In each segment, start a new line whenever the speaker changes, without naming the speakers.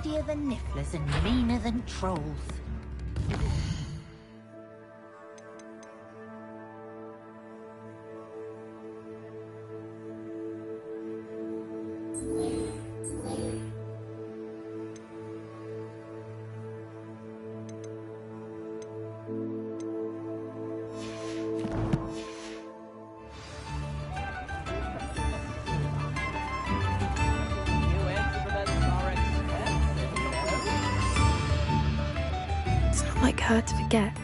greedier than nifflers and meaner than trolls.
Like her to forget.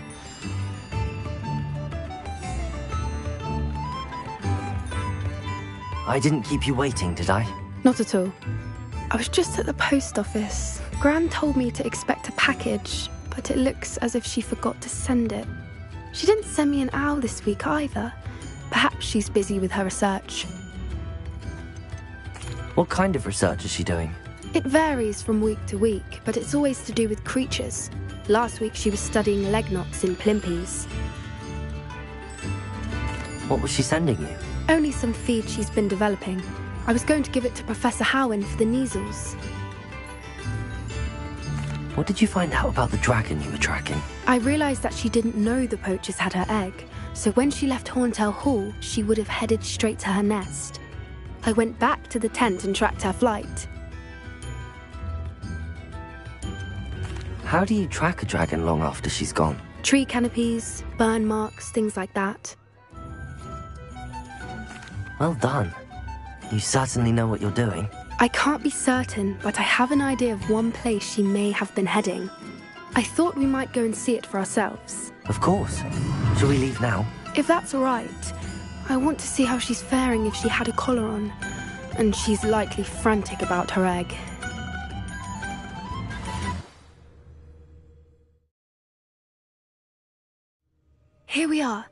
I didn't keep you waiting, did I?
Not at all. I was just at the post office. Gran told me to expect a package, but it looks as if she forgot to send it. She didn't send me an owl this week either. Perhaps she's busy with her research.
What kind of research is she doing?
It varies from week to week, but it's always to do with creatures. Last week she was studying leg knots in plimpies.
What was she sending you?
Only some feed she's been developing. I was going to give it to Professor Howen for the measles.
What did you find out about the dragon you were tracking?
I realised that she didn't know the poachers had her egg, so when she left Horntail Hall, she would have headed straight to her nest. I went back to the tent and tracked her flight.
How do you track a dragon long after she's gone?
Tree canopies, burn marks, things like that.
Well done. You certainly know what you're doing.
I can't be certain, but I have an idea of one place she may have been heading. I thought we might go and see it for ourselves.
Of course. Shall we leave now?
If that's all right. I want to see how she's faring if she had a collar on. And she's likely frantic about her egg. Here we are.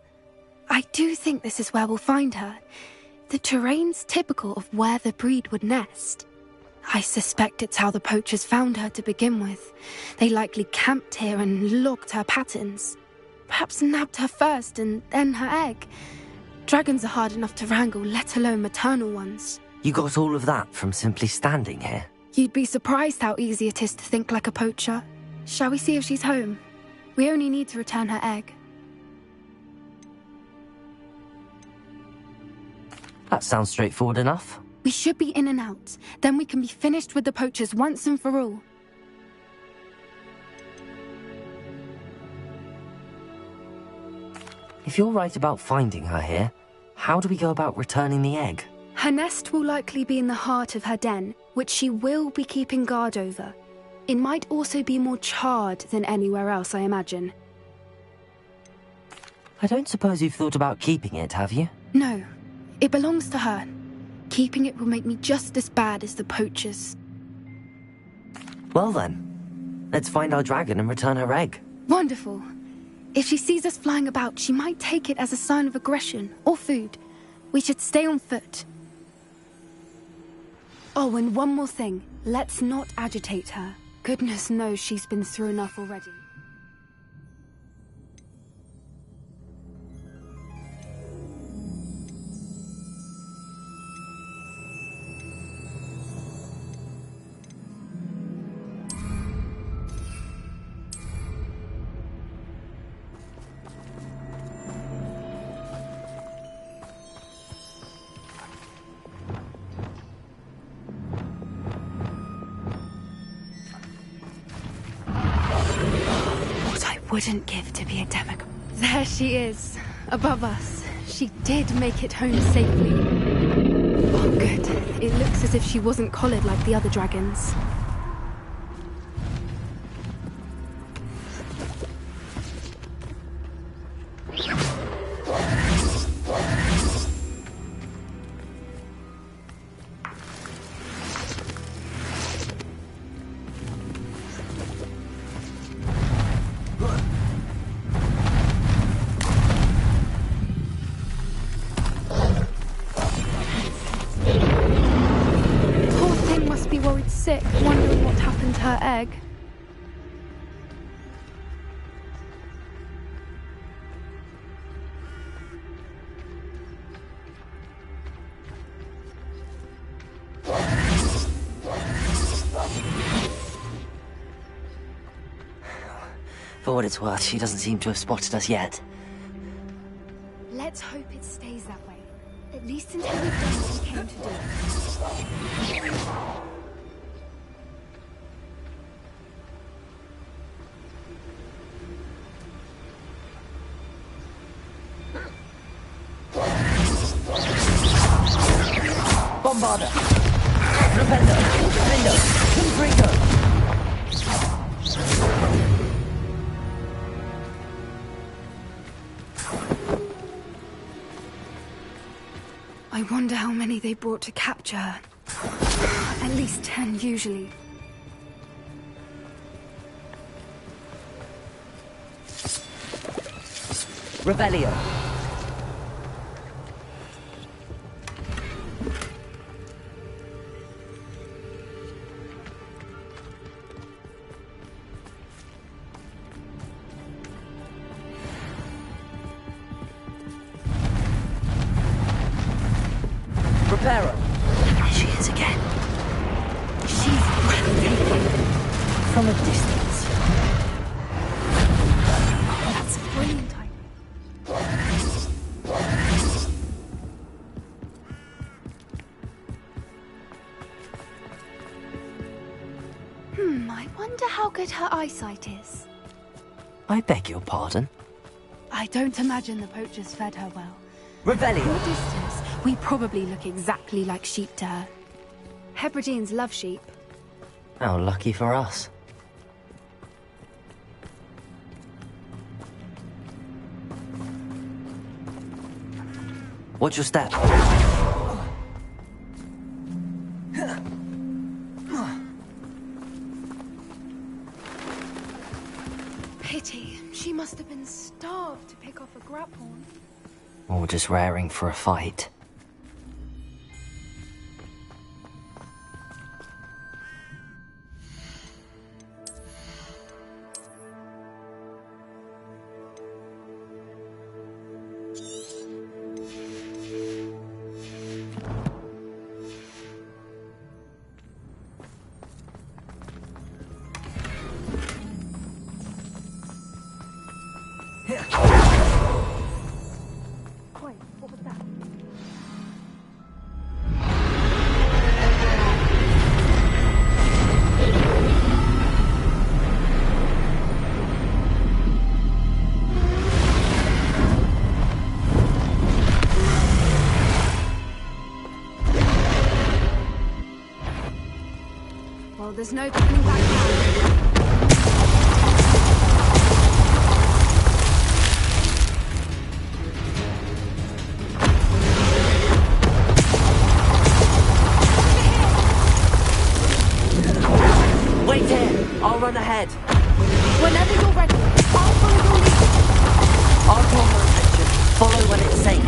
I do think this is where we'll find her. The terrain's typical of where the breed would nest. I suspect it's how the poachers found her to begin with. They likely camped here and logged her patterns. Perhaps nabbed her first and then her egg. Dragons are hard enough to wrangle, let alone maternal ones.
You got all of that from simply standing here?
You'd be surprised how easy it is to think like a poacher. Shall we see if she's home? We only need to return her egg.
That sounds straightforward enough.
We should be in and out. Then we can be finished with the poachers once and for all.
If you're right about finding her here, how do we go about returning the egg?
Her nest will likely be in the heart of her den, which she will be keeping guard over. It might also be more charred than anywhere else, I imagine.
I don't suppose you've thought about keeping it, have you?
No. It belongs to her. Keeping it will make me just as bad as the poachers.
Well then, let's find our dragon and return her egg.
Wonderful. If she sees us flying about, she might take it as a sign of aggression or food. We should stay on foot. Oh, and one more thing. Let's not agitate her. Goodness knows she's been through enough already. Wouldn't give to be a demigod. There she is, above us. She did make it home safely. Oh, good. It looks as if she wasn't collared like the other dragons. Sick, wondering what happened to her egg.
For what it's worth, she doesn't seem to have spotted us yet.
Let's hope it stays that way. At least until we've done what we came to do.
Bombarder! Repender! Window! Confringo!
I wonder how many they brought to capture her. At least 10 usually.
Revelio! There she is again. She's breathtaking. From a distance.
That's brilliant timing. I wonder how good her eyesight is.
I beg your pardon?
I don't imagine the poachers fed her well.
Revelio!
From a distance, we probably look exactly like sheep to her. Hebrideans love sheep.
How lucky for us. Watch your step.
Pity. She must have been starved to pick off a graphorn.
Or just raring for a fight.
Well, there's no turning back now.
Wait here! I'll run ahead.
Whenever you're ready, I'll follow your lead.
I'll draw her attention. Follow when it's safe.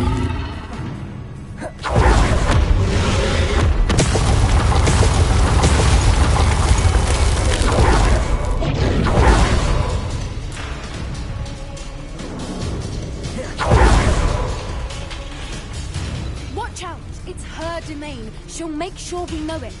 Watch out! It's her domain. She'll make sure we know it.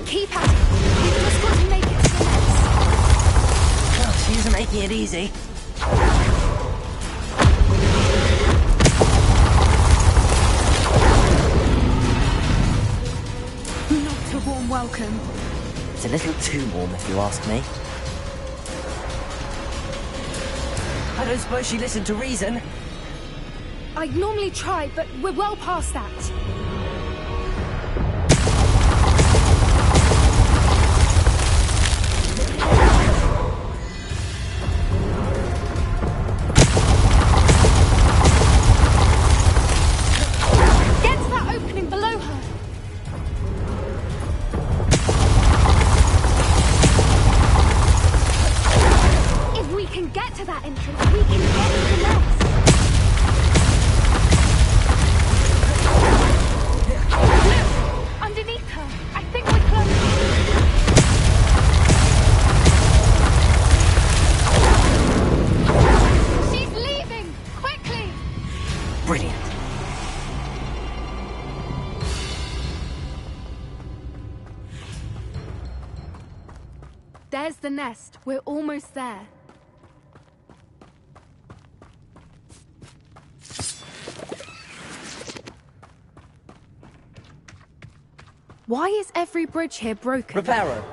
Keep at it. We've just got to make it to the nest.
Oh, she isn't making it easy.
Not a warm welcome.
It's a little too warm, if you ask me. I don't suppose she listened to reason.
I'd normally try, but we're well past that. Get to that opening below her. If we can get to that entrance, we can get to the nest.
Brilliant.
There's the nest. We're almost there. Why is every bridge here broken?
Reparo.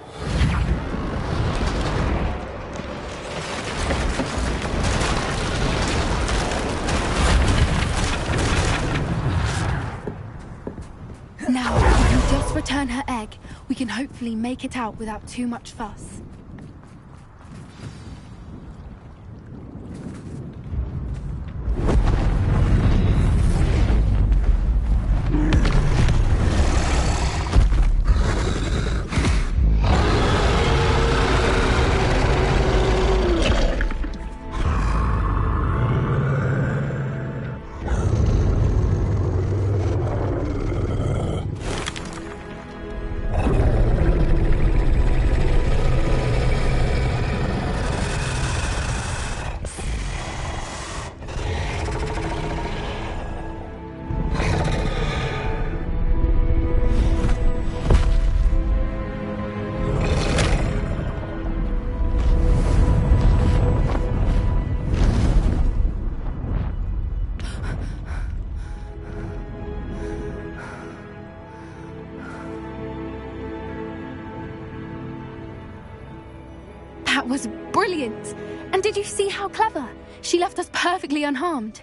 Now, if you just return her egg, we can hopefully make it out without too much fuss. That was brilliant! And did you see how clever? She left us perfectly unharmed.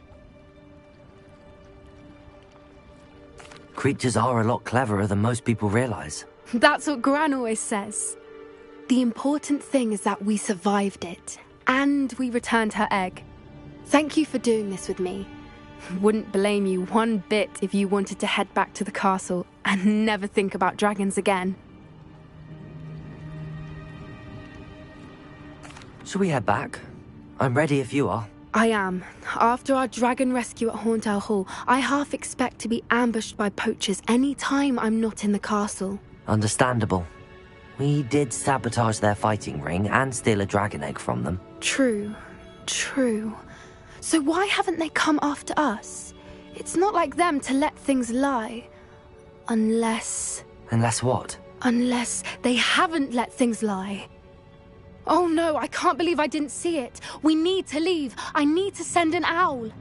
Creatures are a lot cleverer than most people realize.
That's what Gran always says. The important thing is that we survived it, and we returned her egg. Thank you for doing this with me. Wouldn't blame you one bit if you wanted to head back to the castle and never think about dragons again.
Shall we head back? I'm ready if you are.
I am. After our dragon rescue at Hauntel Hall, I half expect to be ambushed by poachers any time I'm not in the castle.
Understandable. We did sabotage their fighting ring and steal a dragon egg from them.
True. So why haven't they come after us? It's not like them to let things lie. Unless
what?
Unless they haven't let things lie. Oh no, I can't believe I didn't see it. We need to leave. I need to send an owl.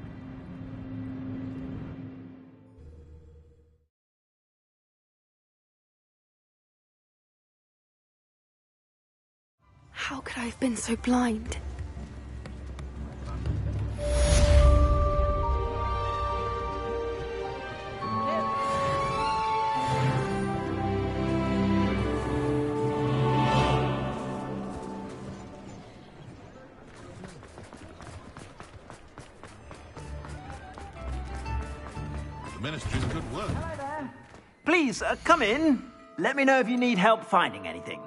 How could I have been so blind?
Ministry's good work.
Hi there. Please, come in. Let me know if you need help finding anything.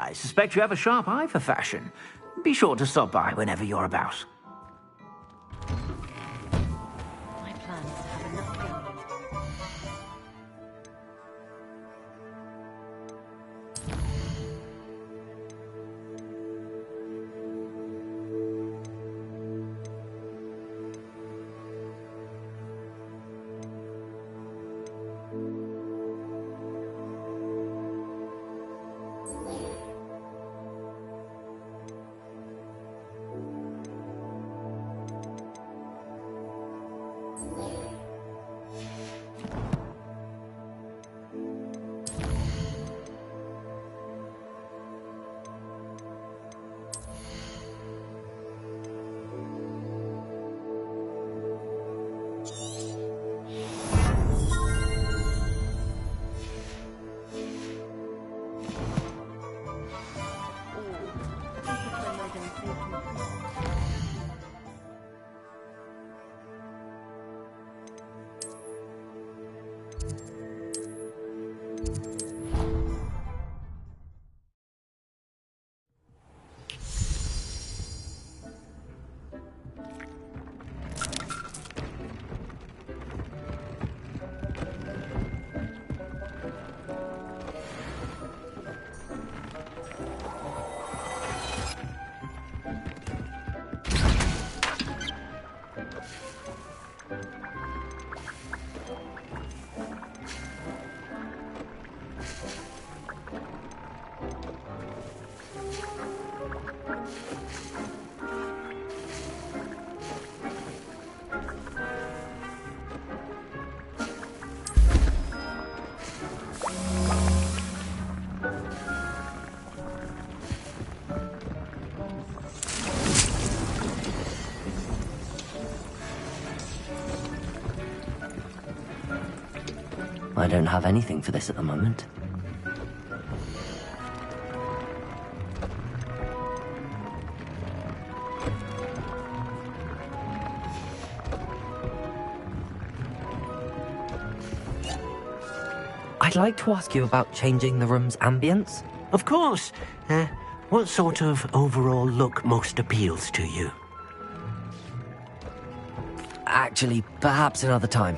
I suspect you have a sharp eye for fashion. Be sure to stop by whenever you're about.
My plan is to have enough going.
I don't have anything for this at the moment. I'd like to ask you about changing the room's ambience.
Of course. What sort of overall look most appeals to you?
Actually, perhaps another time.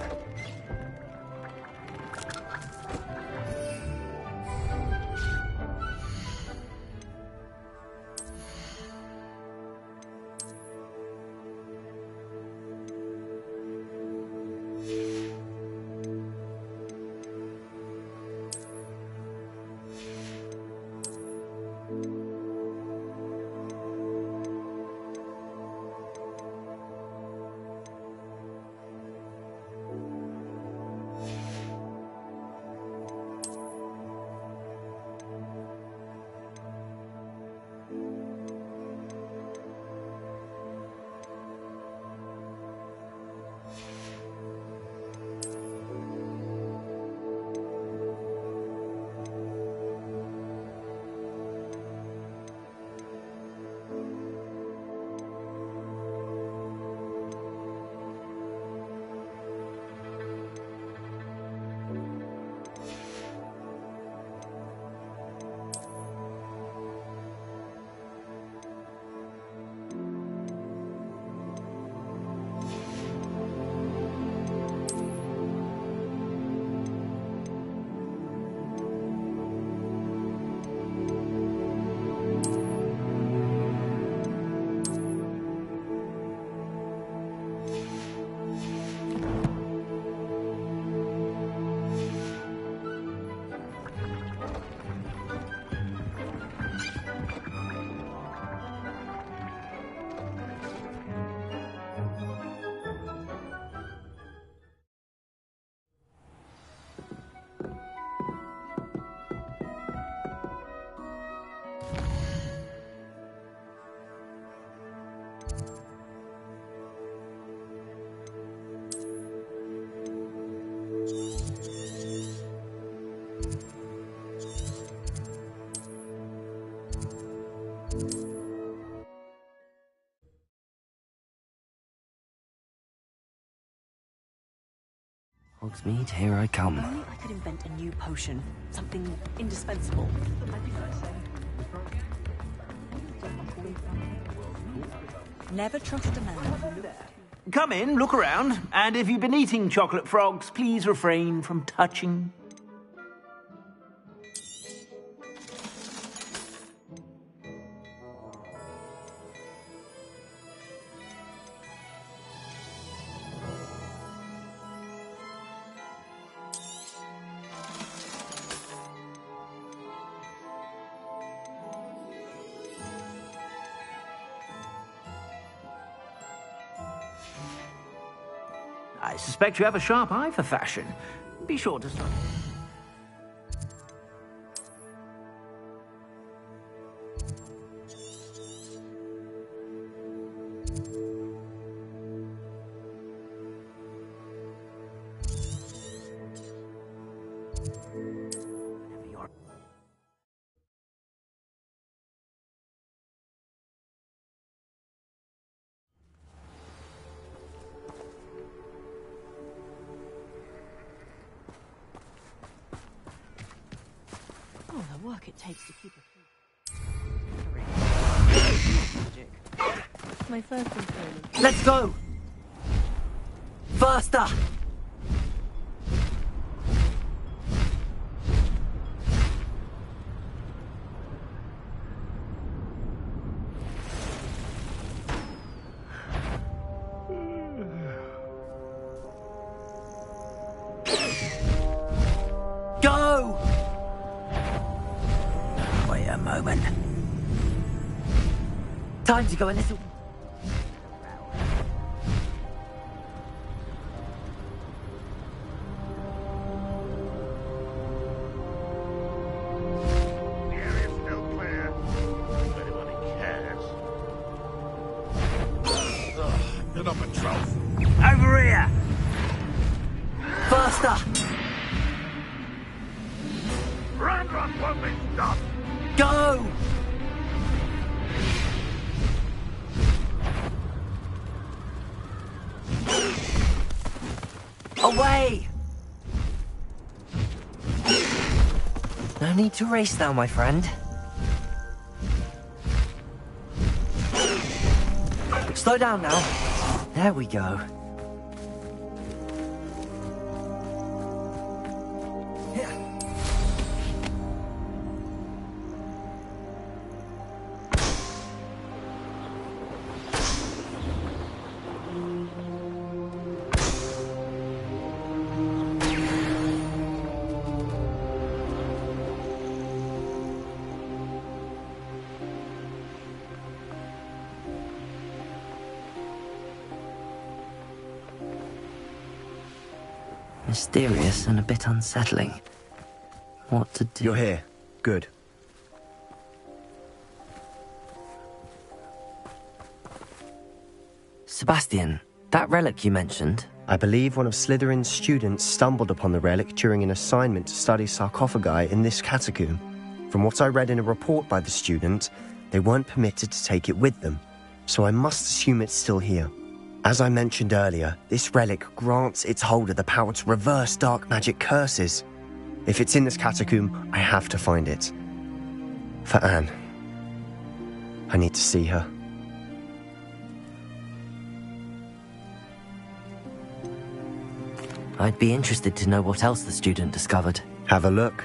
Hogsmeade, here I come.
Only I could invent a new potion. Something indispensable. Never trust a man.
Come in, look around, and if you've been eating chocolate frogs, please refrain from touching. I suspect you have a sharp eye for fashion. Be sure to start.
Oh, the work it takes to keep a My first installment.
Let's go! Faster! Go!
Wait a moment.
Time to go a little...
Get up and trout.
Over here!
Faster!
Run won't be stopped!
Go! Away! No need to race now, my friend. Slow down now. There we go. Mysterious and a bit unsettling. What to do?
You're here. Good.
Sebastian, that relic you mentioned.
I believe one of Slytherin's students stumbled upon the relic during an assignment to study sarcophagi in this catacomb. From what I read in a report by the student, they weren't permitted to take it with them, so I must assume it's still here. As I mentioned earlier, this relic grants its holder the power to reverse dark magic curses. If it's in this catacomb, I have to find it. For Anne. I need to see her.
I'd be interested to know what else the student discovered.
Have a look.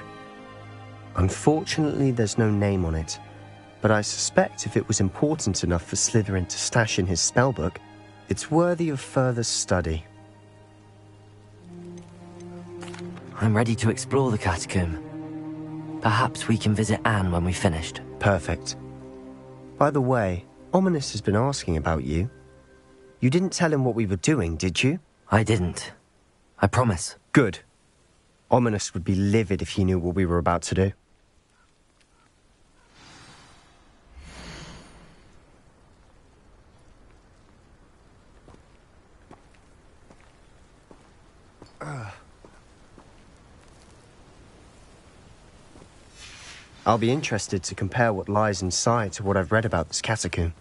Unfortunately, there's no name on it, but I suspect if it was important enough for Slytherin to stash in his spellbook, it's worthy of further study.
I'm ready to explore the catacomb. Perhaps we can visit Anne when we've finished.
Perfect. By the way, Ominous has been asking about you. You didn't tell him what we were doing, did you?
I didn't. I promise.
Good. Ominous would be livid if he knew what we were about to do. I'll be interested to compare what lies inside to what I've read about this catacomb.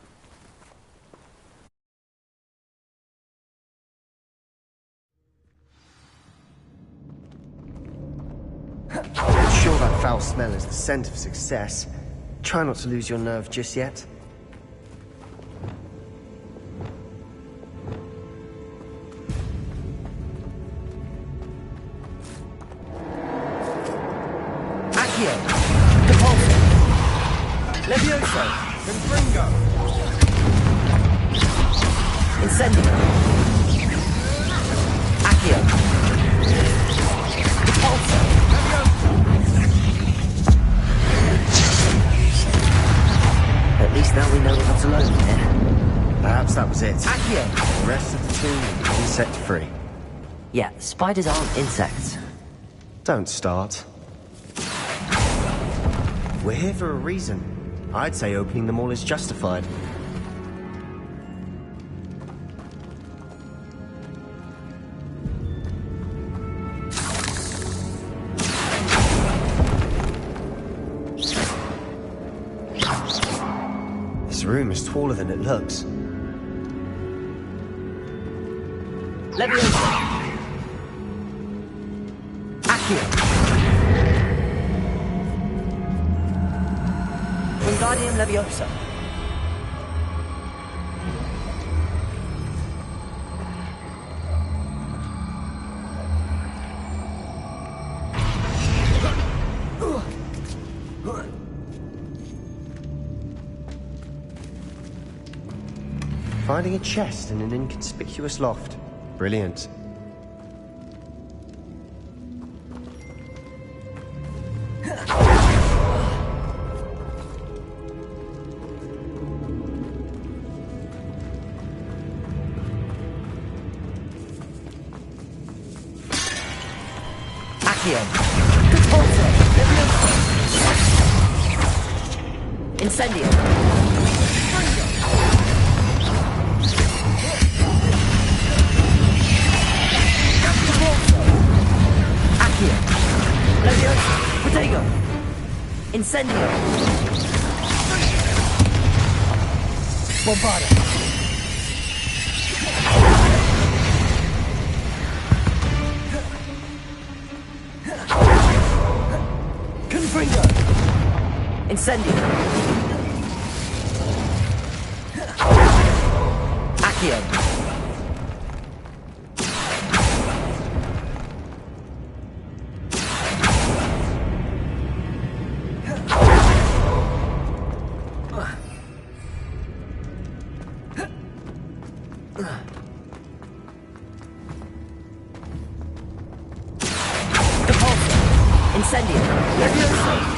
I'm sure that foul smell is the scent of success. Try not to lose your nerve just yet.
Levioso! Confringo! Incendio! Accio! Repulso! At least now we know we're not alone here.
Perhaps that was it.
Accio!
The rest of the team is insect-free.
Yeah, spiders aren't insects.
Don't start. We're here for a reason. I'd say opening them all is justified. This room is taller than it looks.
Levioso! Accio! Wingardium Leviosa.
Finding a chest in an inconspicuous loft. Brilliant.
Incendio! Accio! Leviosa! Protego! Incendio! Bombarda! Confringo! Incendio! Accio! Incendio! Leviosa!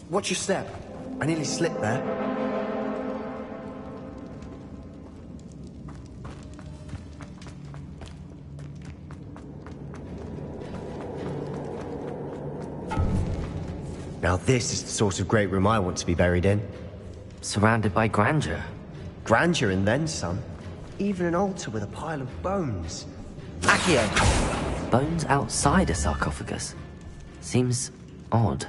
Watch your step. I nearly slipped there. Now this is the sort of great room I want to be buried in.
Surrounded by grandeur.
Grandeur and then some. Even an altar with a pile of bones.
Accio! Bones outside a sarcophagus. Seems odd.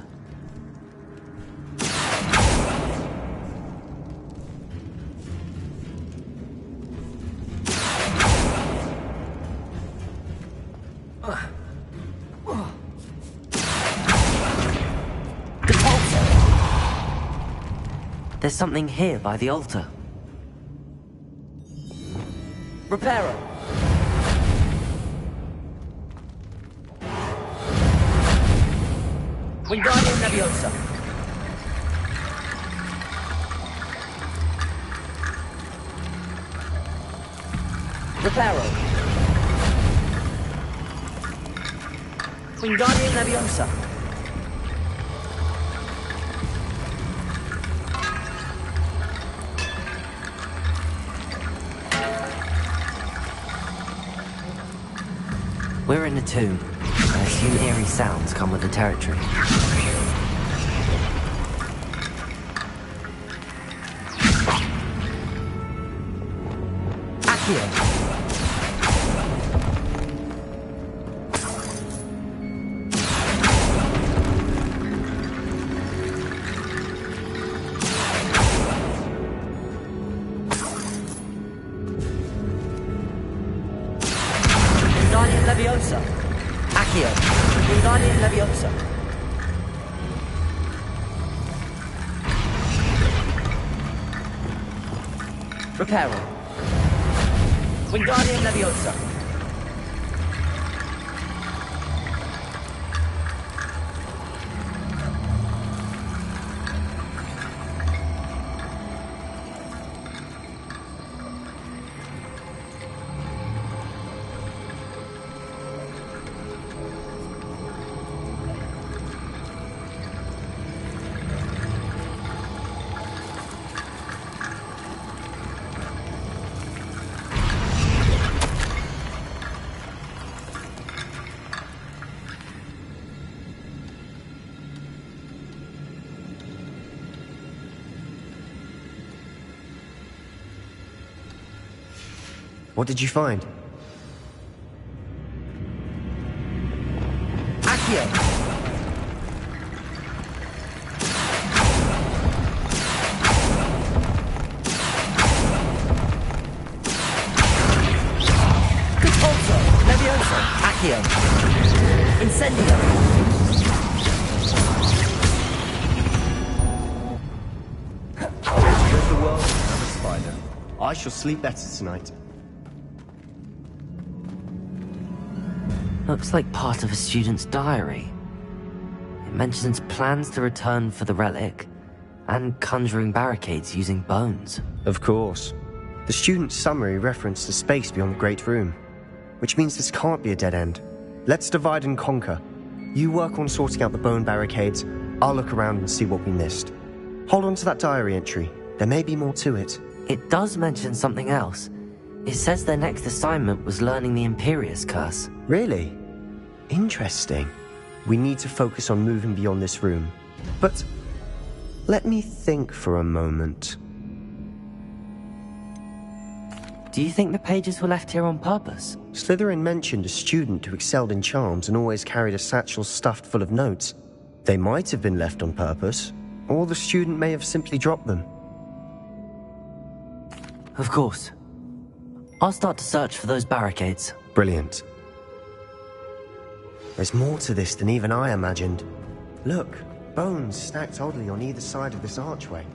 There's something here by the altar. Reparo! Wingardium Leviosa! Reparo! Wingardium Leviosa! We're in a tomb. I assume eerie sounds come with the territory. Accio! Leviosa. Accio. Wingardium Leviosa. Reparo. Wingardium Leviosa.
What did you find?
Accio! Repulso! Levioso! Accio! Incendio!
Here's the world, I'm a spider. I shall sleep better tonight.
Looks like part of a student's diary. It mentions plans to return for the relic and conjuring barricades using bones.
Of course. The student's summary referenced the space beyond the Great Room, which means this can't be a dead end. Let's divide and conquer. You work on sorting out the bone barricades, I'll look around and see what we missed. Hold on to that diary entry. There may be more to it.
It does mention something else. It says their next assignment was learning the Imperius Curse.
Really? Interesting. We need to focus on moving beyond this room. But let me think for a moment.
Do you think the pages were left here on purpose?
Slytherin mentioned a student who excelled in charms and always carried a satchel stuffed full of notes. They might have been left on purpose, or the student may have simply dropped them.
Of course. I'll start to search for those barricades.
Brilliant. There's more to this than even I imagined. Look, bones stacked oddly on either side of this archway.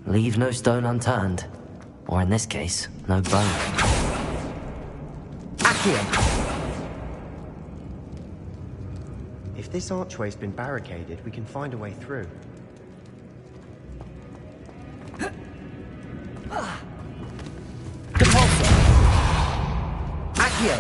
Leave no stone unturned. Or in this case, no bone. Accio!
If this archway's been barricaded, we can find a way through.
Repulso! Accio!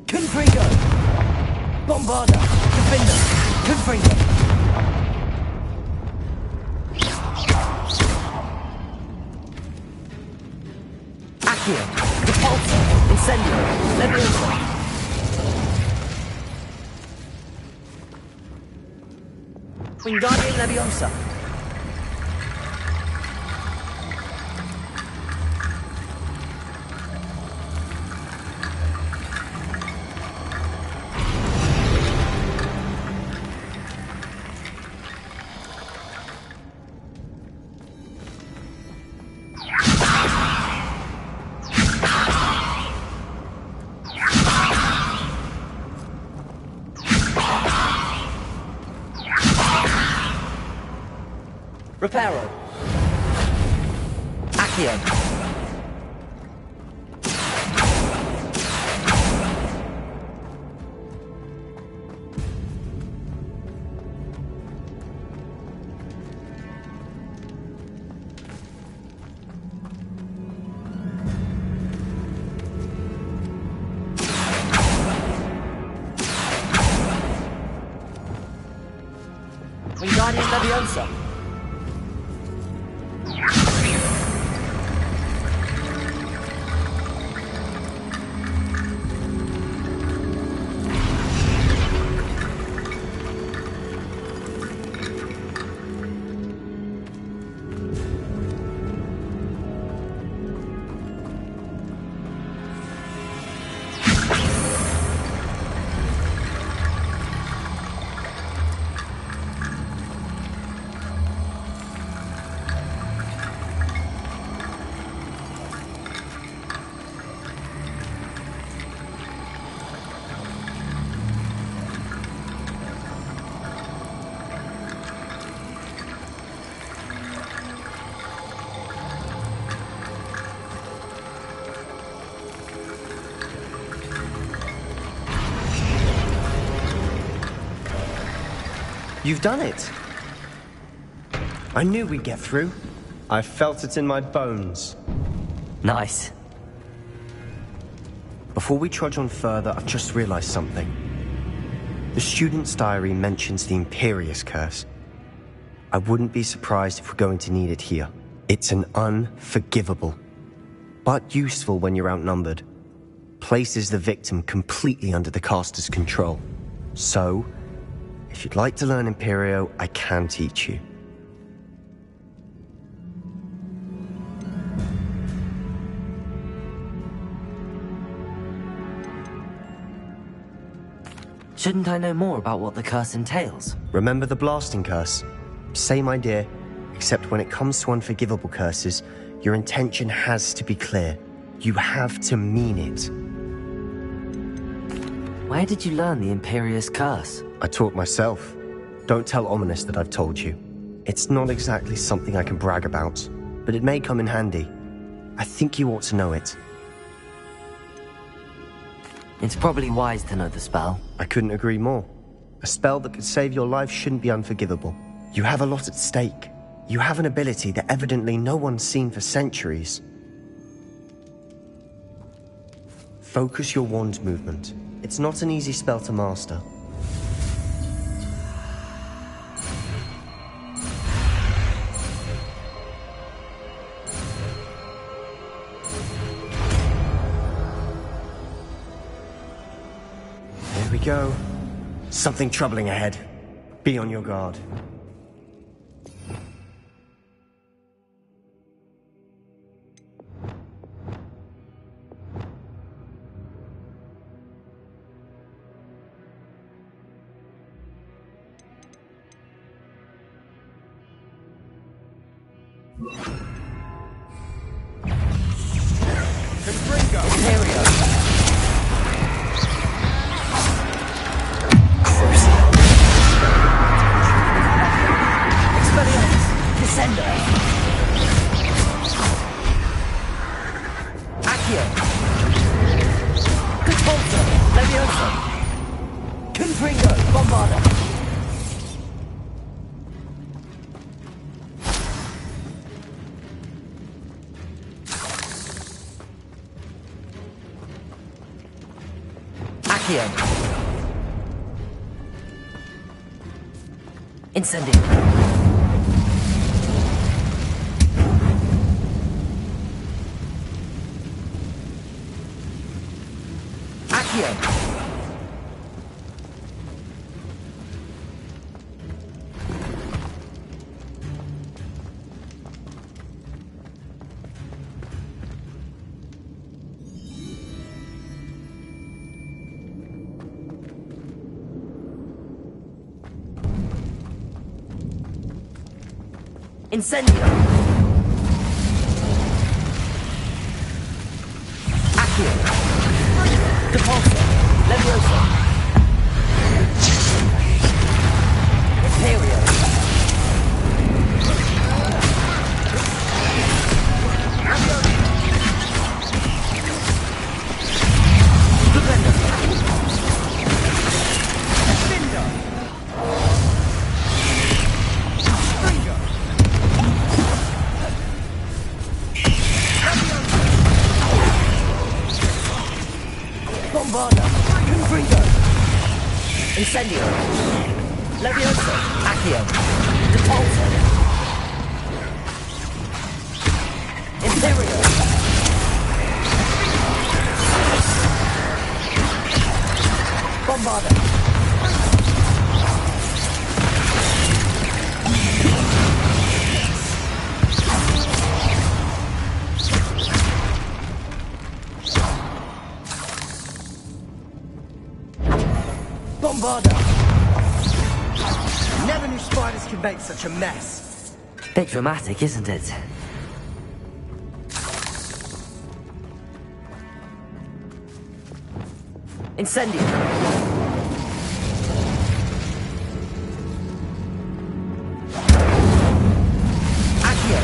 Confringo! Bombarda! Defender! Confringo! Accio! Repulso! Incendio! Levioso! Wingardium Leviosa! Reparo. Accio. Wingardium Leviosa.
You've done it! I knew we'd get through. I felt it in my bones.
Nice.
Before we trudge on further, I've just realized something. The student's diary mentions the Imperius Curse. I wouldn't be surprised if we're going to need it here. It's an unforgivable, but useful when you're outnumbered. places the victim completely under the caster's control. So, if you'd like to learn Imperio, I can teach you.
Shouldn't I know more about what the curse entails?
Remember the blasting curse? Same idea, except when it comes to unforgivable curses, your intention has to be clear. You have to mean it.
Where did you learn the Imperious curse?
I taught myself. Don't tell Ominous that I've told you. It's not exactly something I can brag about, but it may come in handy. I think you ought to know it.
It's probably wise to know the spell.
I couldn't agree more. A spell that could save your life shouldn't be unforgivable. You have a lot at stake. You have an ability that evidently no one's seen for centuries. Focus your wand's movement. It's not an easy spell to master. There we go. Something troubling ahead. Be on your guard.
Incendio. Accio. Incendio! Accio! Depulso! Levioso! Imperio! Stupendo! Expindo! Bombarda! Confringo! Incendio! Levioso! Accio! Depulso! Imperio! Bombarda! Bombarda! Never knew spiders could make such a mess. Bit dramatic, isn't it? Incendio! Accio!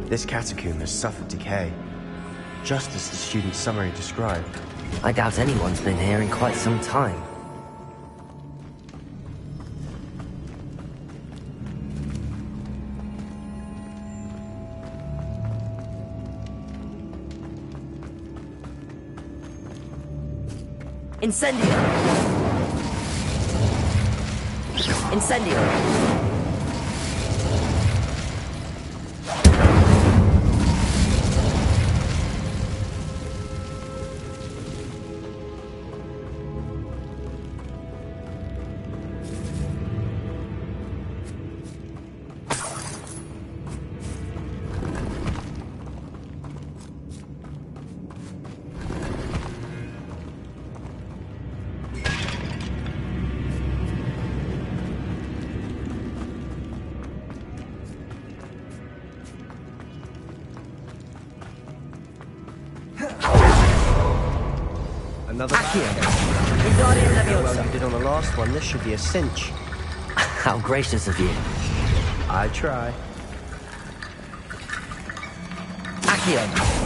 This catacomb has suffered decay, just as the student's summary described.
I doubt anyone's been here in quite some time. Incendio! Incendio!
Another
Accio! Wingardium
Well,
Leviosa!
you did on the last one. This should be a cinch.
How gracious of you.
I try.
Accio!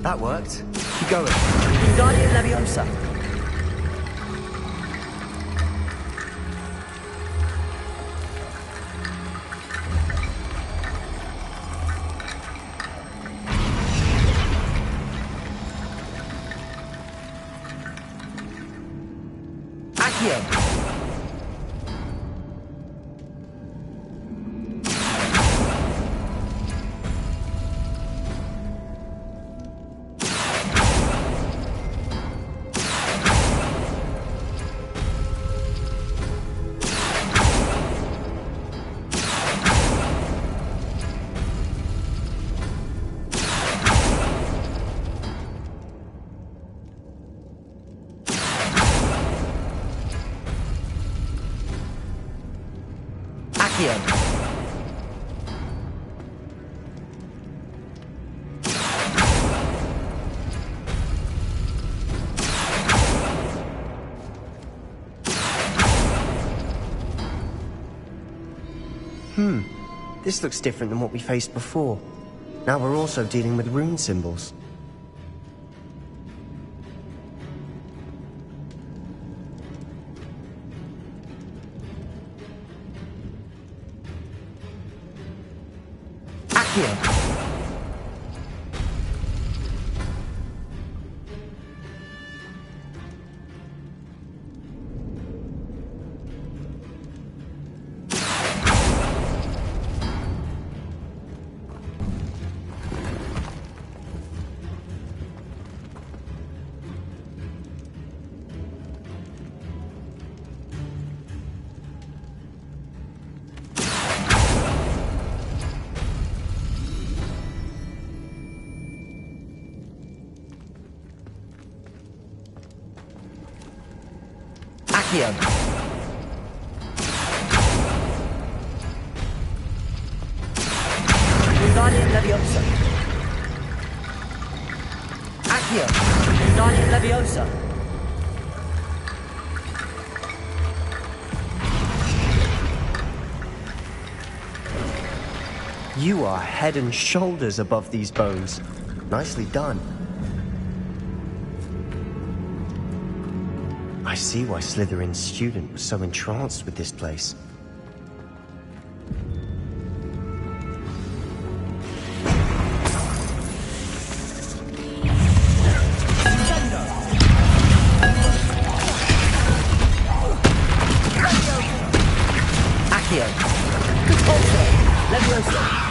That worked. Keep going.
Wingardium Leviosa! Accio! Accio!
This looks different than what we faced before. Now we're also dealing with rune symbols.
Accio! Accio! Wingardium Leviosa! Accio! Wingardium Leviosa!
You are head and shoulders above these bones. Nicely done. I see why Slytherin's student was so entranced with this place.
Accio! Repulsor! Leviosa!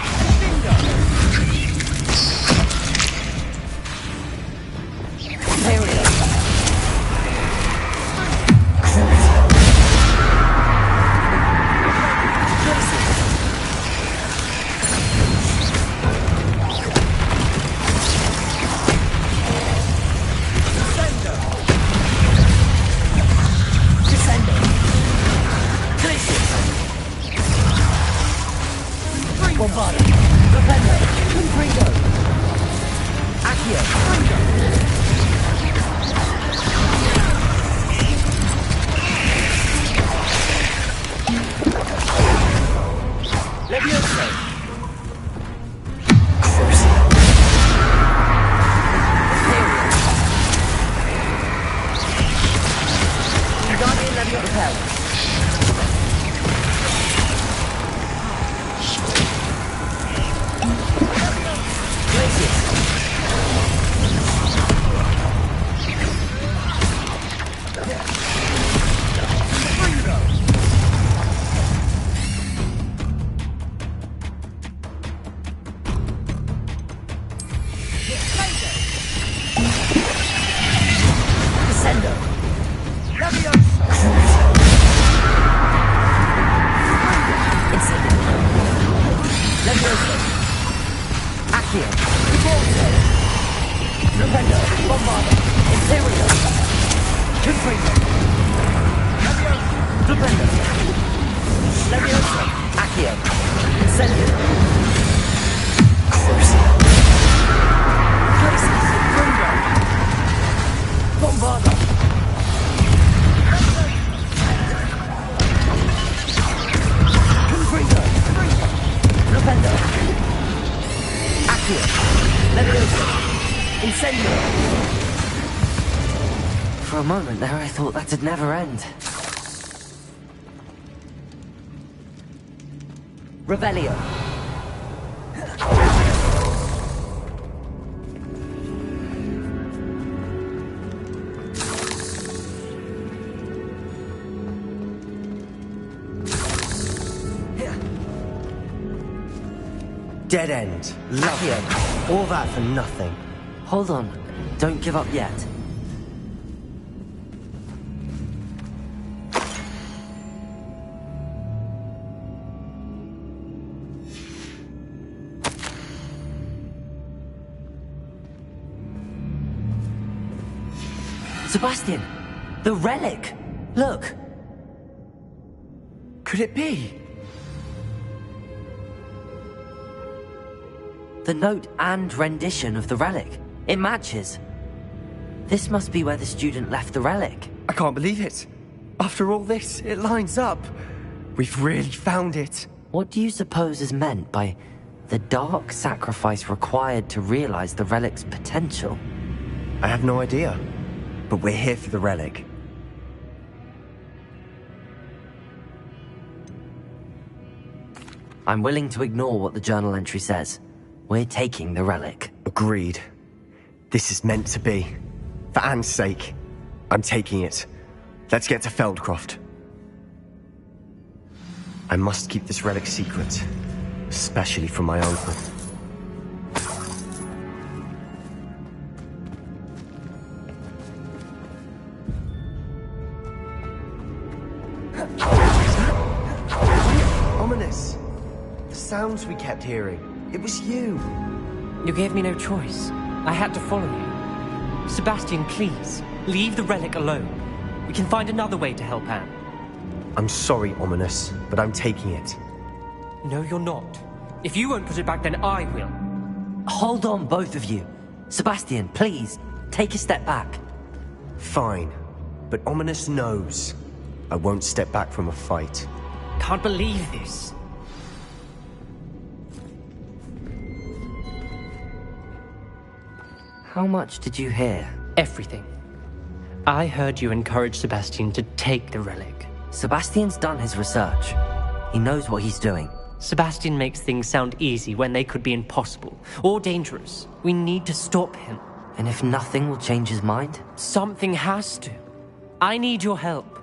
Bombard. Accio! Flipendo! Bombarda! Interior! Confringo! Flipendo! Leviosa! Accio! Incendio! Crucia! Glacius! Fringo! Bombarda! Confringo! Flipendo! Accio! Leviosa! Incendio! For a moment there I thought that'd never end. Revelio.
Dead end. Lovely. All that for nothing.
Hold on. Don't give up yet. Sebastian! The relic! Look!
Could it be?
The note and rendition of the relic. It matches. This must be where the student left the relic.
I can't believe it. After all this, it lines up. We've really found it.
What do you suppose is meant by the dark sacrifice required to realize the relic's potential?
I have no idea. But we're here for the relic.
I'm willing to ignore what the journal entry says. We're taking the relic.
Agreed. This is meant to be. For Anne's sake, I'm taking it. Let's get to Feldcroft. I must keep this relic secret, especially from my uncle. Ominous. The sounds we kept hearing. It was you.
You gave me no choice. I had to follow you. Sebastian, please, leave the relic alone. We can find another way to help Anne.
I'm sorry, Ominous, but I'm taking it.
No, you're not. If you won't put it back, then I will.
Hold on, both of you. Sebastian, please, take a step back.
Fine, but Ominous knows. I won't step back from a fight.
Can't believe this.
How much did you hear?
Everything. I heard you encourage Sebastian to take the relic.
Sebastian's done his research. He knows what he's doing.
Sebastian makes things sound easy when they could be impossible or dangerous. We need to stop him.
And if nothing will change his mind?
Something has to. I need your help.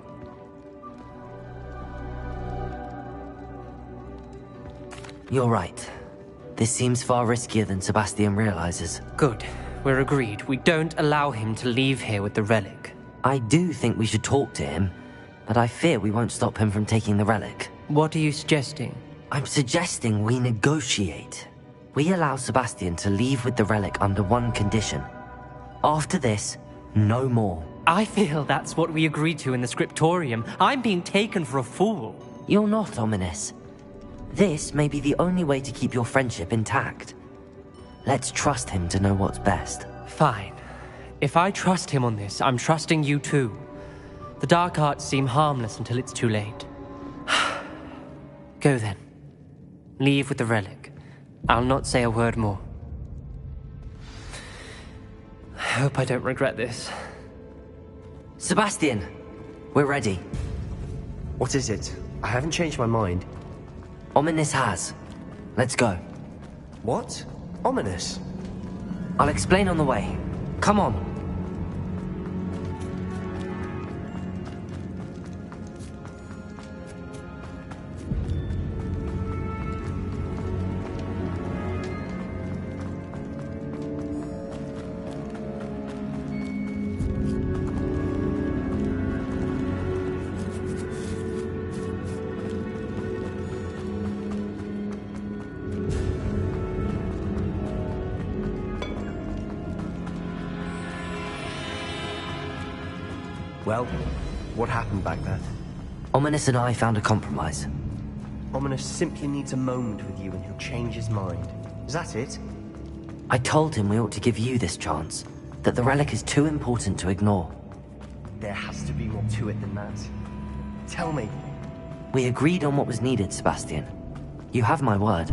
You're right. This seems far riskier than Sebastian realizes.
Good. We're agreed. We don't allow him to leave here with the relic.
I do think we should talk to him, but I fear we won't stop him from taking the relic.
What are you suggesting?
I'm suggesting we negotiate. We allow Sebastian to leave with the relic under one condition. After this, no more.
I feel that's what we agreed to in the scriptorium. I'm being taken for a fool.
You're not, Ominous. This may be the only way to keep your friendship intact. Let's trust him to know what's best.
Fine. If I trust him on this, I'm trusting you too. The dark arts seem harmless until it's too late. Go then. Leave with the relic. I'll not say a word more. I hope I don't regret this.
Sebastian, we're ready.
What is it? I haven't changed my mind.
Ominous has. Let's go.
What? Ominous?
I'll explain on the way. Come on.
Well, what happened back there?
Ominous and I found a compromise.
Ominous simply needs a moment with you and he'll change his mind. Is that it?
I told him we ought to give you this chance, that the relic is too important to ignore.
There has to be more to it than that. Tell me.
We agreed on what was needed, Sebastian. You have my word.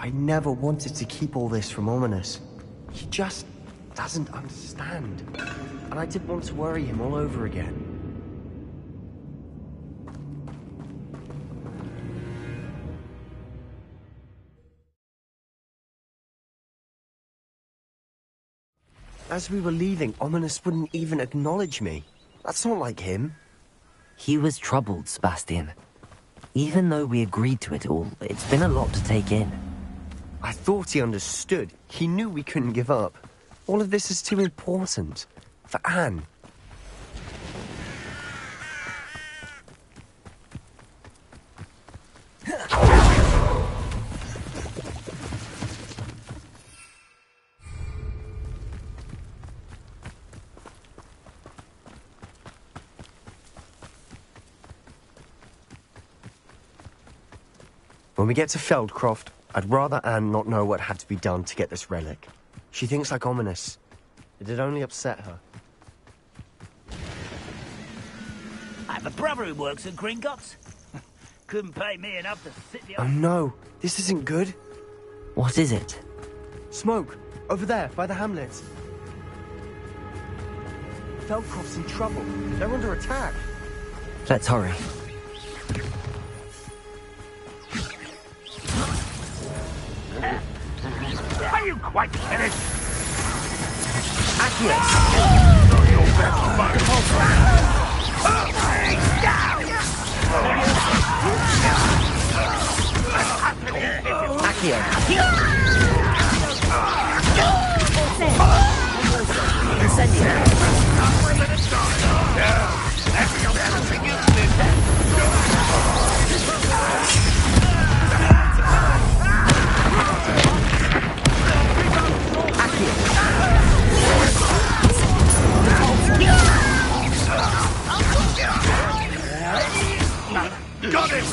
I never wanted to keep all this from Ominous. He just doesn't understand. And I didn't want to worry him all over again. As we were leaving, Ominous wouldn't even acknowledge me. That's not like him.
He was troubled, Sebastian. Even though we agreed to it all, it's been a lot to take in.
I thought he understood. He knew we couldn't give up. All of this is too important. For Anne. When we get to Feldcroft, I'd rather Anne not know what had to be done to get this relic. She thinks like Ominous. It'd only upset her.
I have a brother who works at Gringotts. Couldn't pay me enough to sit the...
Oh no, this isn't good.
What is it?
Smoke, over there, by the hamlet. Feldcroft's in trouble. They're under attack.
Let's hurry.
Are you quite finished?
Accio!
Your best fight.
Accio!
Got him!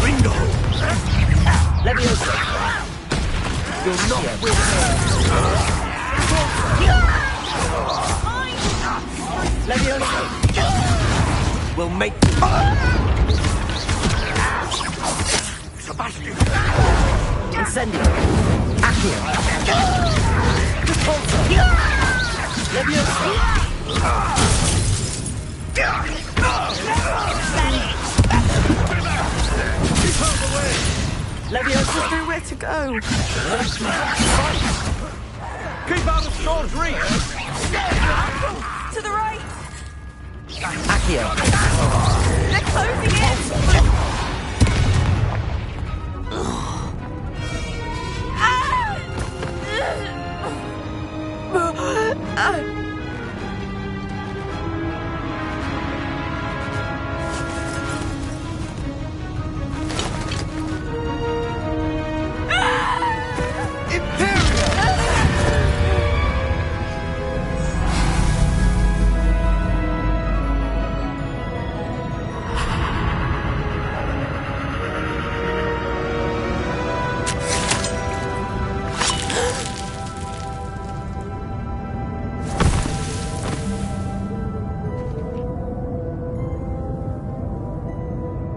Bingo!
Leviosa! You're not with her! Leviosa! We'll make you...
Sebastian!
Incendio! Accio! Repulsor! Leviosa! Leviosa's nowhere to go!
Keep out of Storm's reach!
To the right!
Accio!
They're closing in!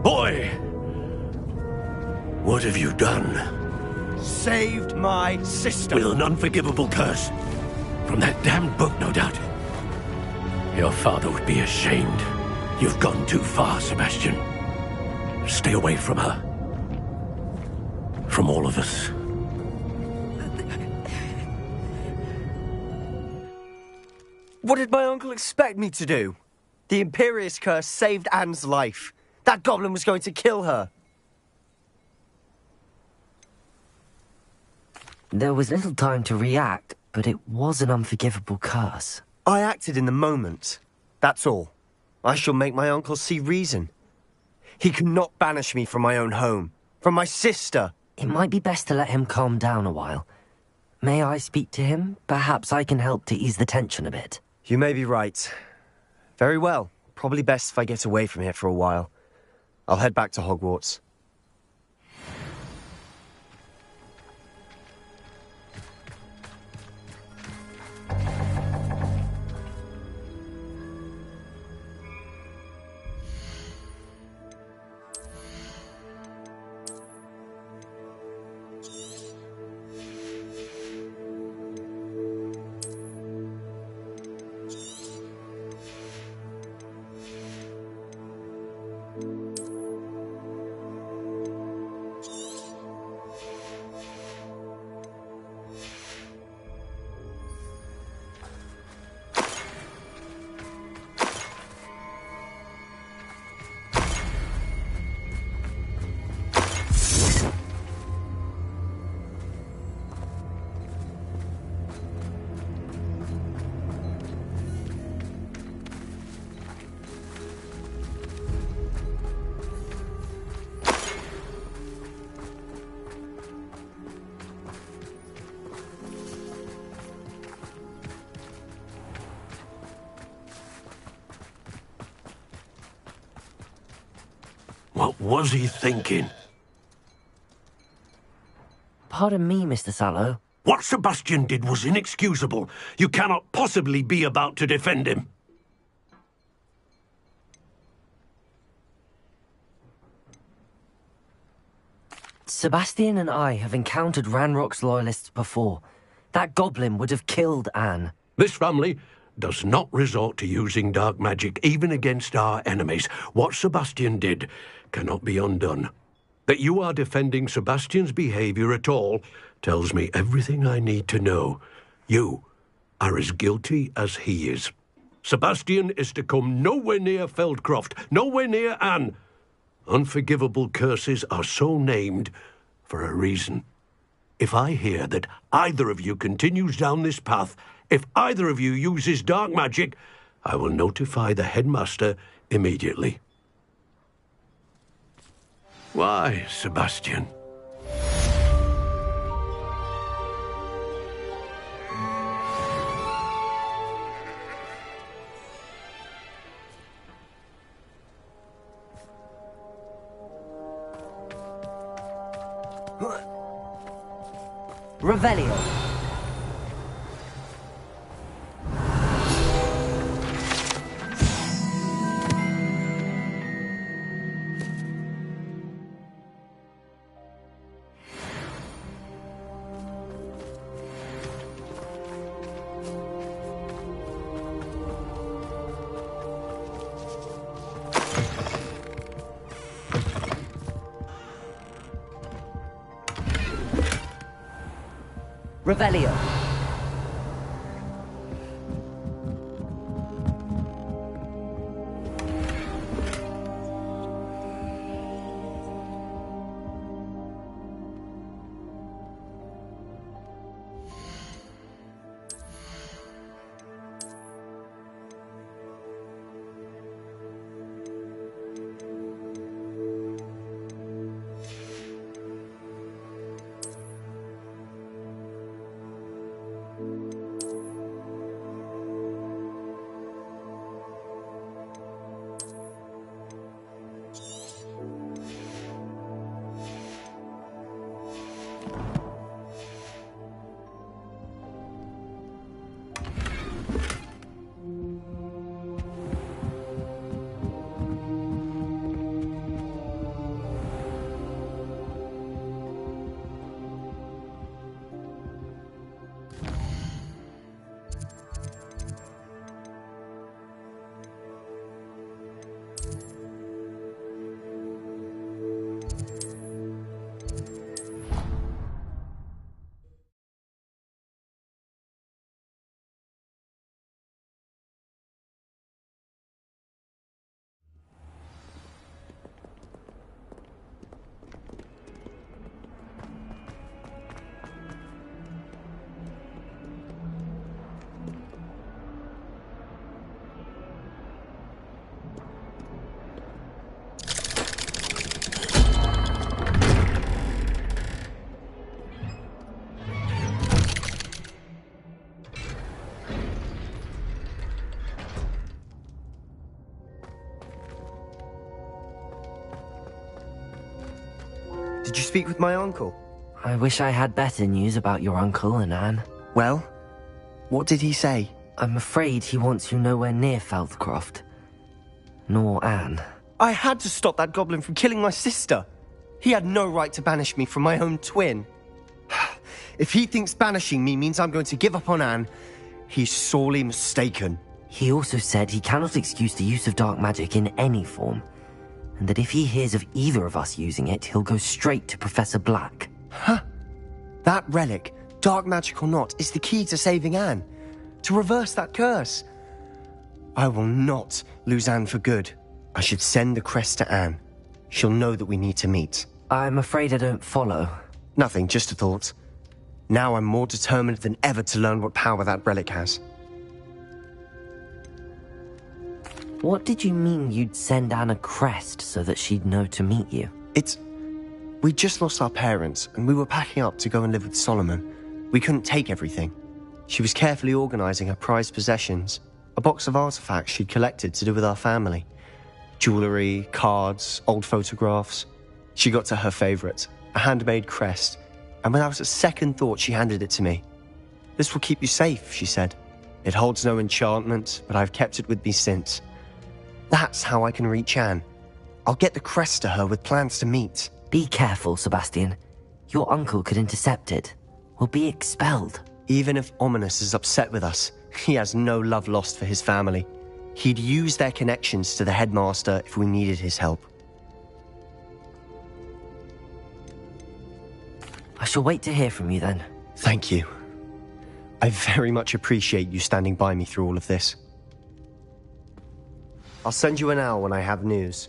Boy! What have you done?
Saved my sister!
With an unforgivable curse. From that damned book, no doubt. Your father would be ashamed. You've gone too far, Sebastian. Stay away from her. From all of us.
What did my uncle expect me to do? The Imperious curse saved Anne's life. That goblin was going to kill her.
There was little time to react, but it was an unforgivable curse.
I acted in the moment. That's all. I shall make my uncle see reason. He cannot banish me from my own home, from my sister.
It might be best to let him calm down a while. May I speak to him? Perhaps I can help to ease the tension a bit.
You may be right. Very well. Probably best if I get away from here for a while. I'll head back to Hogwarts.
What was he thinking?
Pardon me, Mr. Sallow.
What Sebastian did was inexcusable. You cannot possibly be about to defend him.
Sebastian and I have encountered Ranrock's loyalists before. That goblin would have killed Anne.
This family does not resort to using dark magic even against our enemies. What Sebastian did cannot be undone. That you are defending Sebastian's behavior at all tells me everything I need to know. You are as guilty as he is. Sebastian is to come nowhere near Feldcroft, nowhere near Anne. Unforgivable curses are so named for a reason. If I hear that either of you continues down this path, if either of you uses dark magic, I will notify the headmaster immediately. Why, Sebastian?
Revelio. Revelio.
Did you speak with my uncle?
I wish I had better news about your uncle and Anne.
Well, what did he say?
I'm afraid he wants you nowhere near Felthcroft. Nor Anne.
I had to stop that goblin from killing my sister. He had no right to banish me from my own twin. If he thinks banishing me means I'm going to give up on Anne, he's sorely mistaken.
He also said he cannot excuse the use of dark magic in any form, and that if he hears of either of us using it, he'll go straight to Professor Black.
Huh? That relic, dark magic or not, is the key to saving Anne. To reverse that curse. I will not lose Anne for good. I should send the crest to Anne. She'll know that we need to meet.
I'm afraid I don't follow.
Nothing, just a thought. Now I'm more determined than ever to learn what power that relic has.
What did you mean you'd send Anne a crest so that she'd know to meet you?
We just lost our parents, and we were packing up to go and live with Solomon. We couldn't take everything. She was carefully organizing her prized possessions, a box of artifacts she'd collected to do with our family. Jewelry, cards, old photographs. She got to her favorite, a handmade crest, and without a second thought she handed it to me. This will keep you safe, she said. It holds no enchantment, but I've kept it with me since. That's how I can reach Anne. I'll get the crest to her with plans to meet.
Be careful, Sebastian. Your uncle could intercept it. We'll be expelled.
Even if Ominous is upset with us, he has no love lost for his family. He'd use their connections to the headmaster if we needed his help.
I shall wait to hear from you then.
Thank you. I very much appreciate you standing by me through all of this. I'll send you an owl when I have news.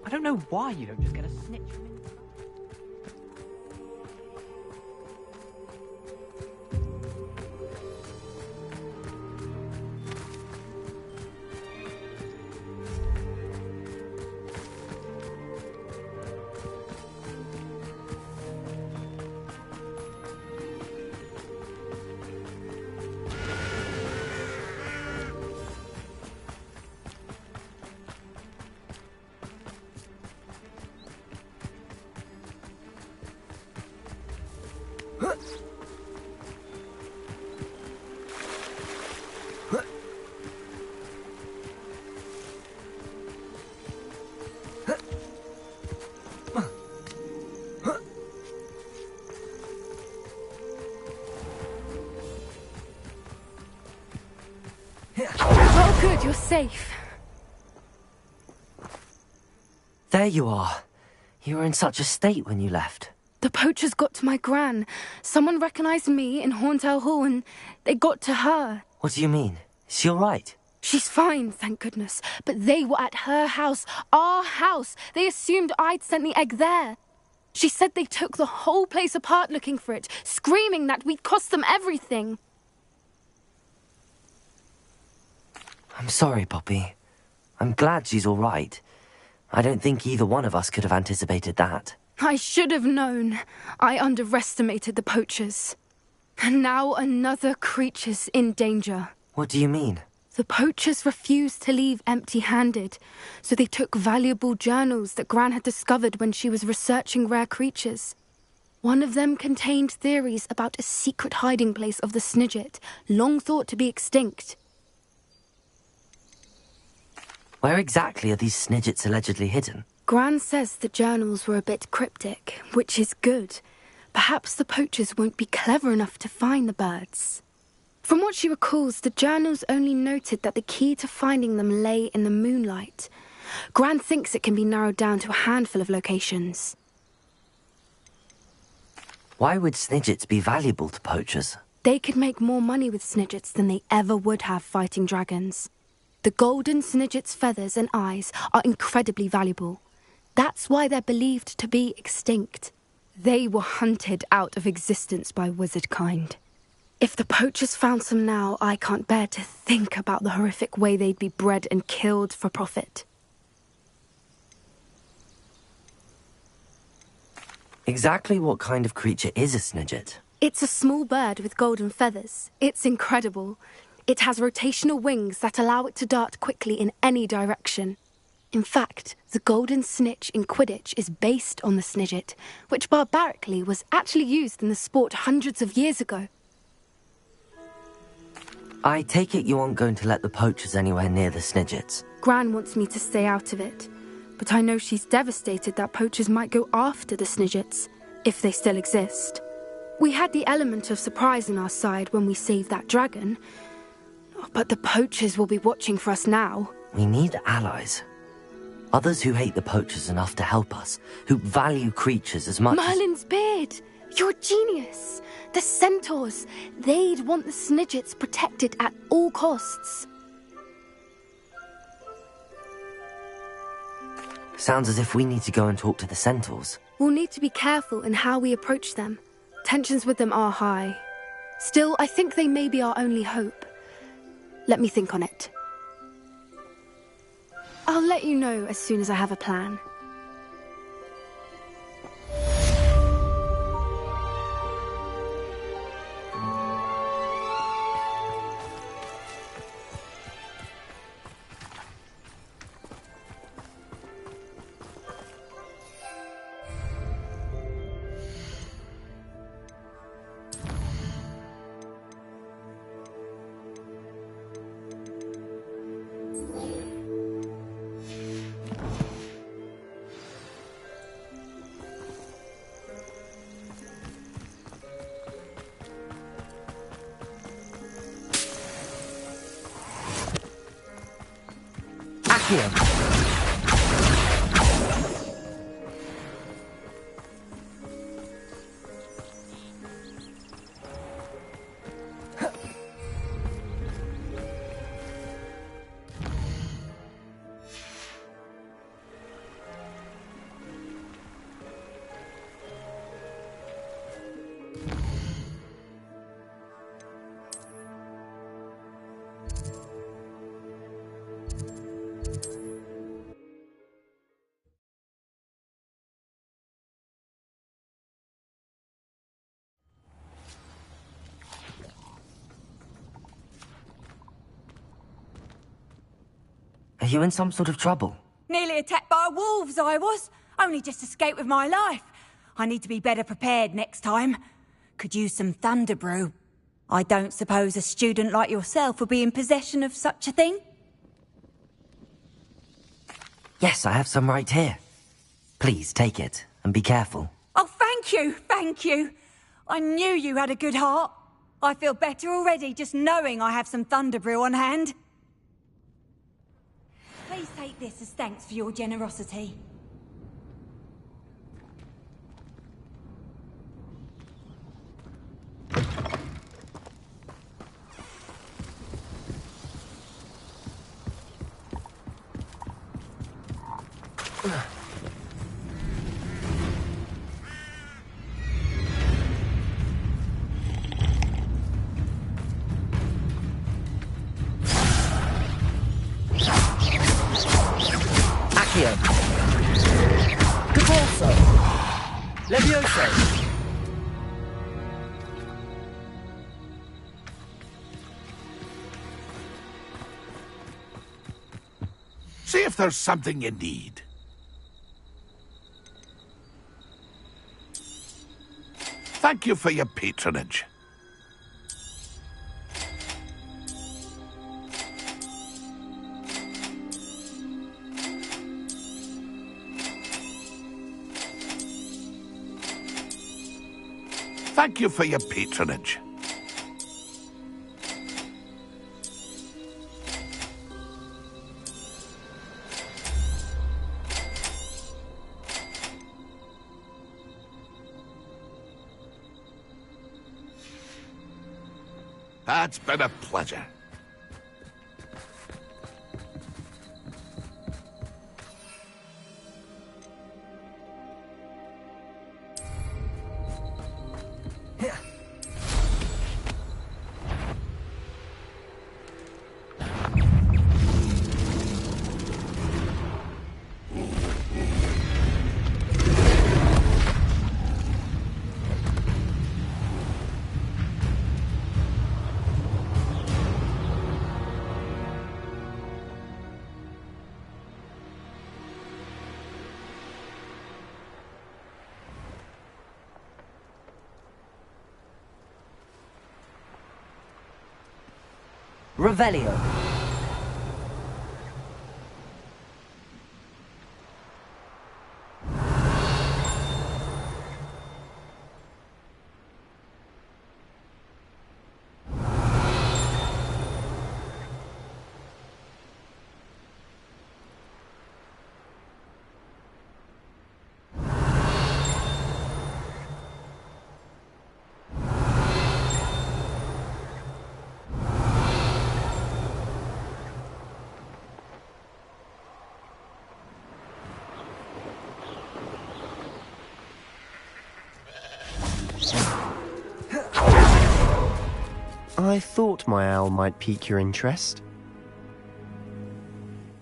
I don't know why you don't just get a snitch from inside.
you're safe.
There you are. You were in such a state when you left.
The poachers got to my gran. Someone recognized me in Horntail Hall and they got to her.
What do you mean? Is she all right?
She's fine, thank goodness. But they were at her house, our house. They assumed I'd sent the egg there. She said they took the whole place apart looking for it, screaming that we'd cost them everything.
I'm sorry, Poppy. I'm glad she's all right. I don't think either one of us could have anticipated that.
I should have known. I underestimated the poachers. And now another creature's in danger.
What do you mean?
The poachers refused to leave empty-handed, so they took valuable journals that Gran had discovered when she was researching rare creatures. One of them contained theories about a secret hiding place of the Snidget, long thought to be extinct.
Where exactly are these Snidgets allegedly hidden?
Gran says the journals were a bit cryptic, which is good. Perhaps the poachers won't be clever enough to find the birds. From what she recalls, the journals only noted that the key to finding them lay in the moonlight. Gran thinks it can be narrowed down to a handful of locations.
Why would Snidgets be valuable to poachers?
They could make more money with Snidgets than they ever would have fighting dragons. The golden Snidget's feathers and eyes are incredibly valuable. That's why they're believed to be extinct. They were hunted out of existence by wizard kind. If the poachers found some now, I can't bear to think about the horrific way they'd be bred and killed for profit.
Exactly what kind of creature is a Snidget?
It's a small bird with golden feathers. It's incredible. It has rotational wings that allow it to dart quickly in any direction. In fact, the golden snitch in Quidditch is based on the Snidget, which barbarically was actually used in the sport hundreds of years ago.
I take it you aren't going to let the poachers anywhere near the Snidgets.
Gran wants me to stay out of it, but I know she's devastated that poachers might go after the Snidgets, if they still exist. We had the element of surprise on our side when we saved that dragon, but the poachers will be watching for us now.
We need allies. Others who hate the poachers enough to help us, who value creatures as much
Merlin's beard! You're a genius! The centaurs! They'd want the Snidgets protected at all costs.
Sounds as if we need to go and talk to the centaurs.
We'll need to be careful in how we approach them. Tensions with them are high. Still, I think they may be our only hope. Let me think on it. I'll let you know as soon as I have a plan.
Here. Are you in some sort of trouble?
Nearly attacked by wolves, I was. Only just escaped with my life. I need to be better prepared next time. Could use some thunder brew. I don't suppose a student like yourself would be in possession of such a thing?
Yes, I have some right here. Please take it, and be careful.
Oh, thank you, thank you. I knew you had a good heart. I feel better already just knowing I have some thunder brew on hand. Please take this as thanks for your generosity.
See if there's something you need. Thank you for your patronage. Thank you for your patronage. It's been a pleasure.
Revelio.
I thought my owl might pique your interest.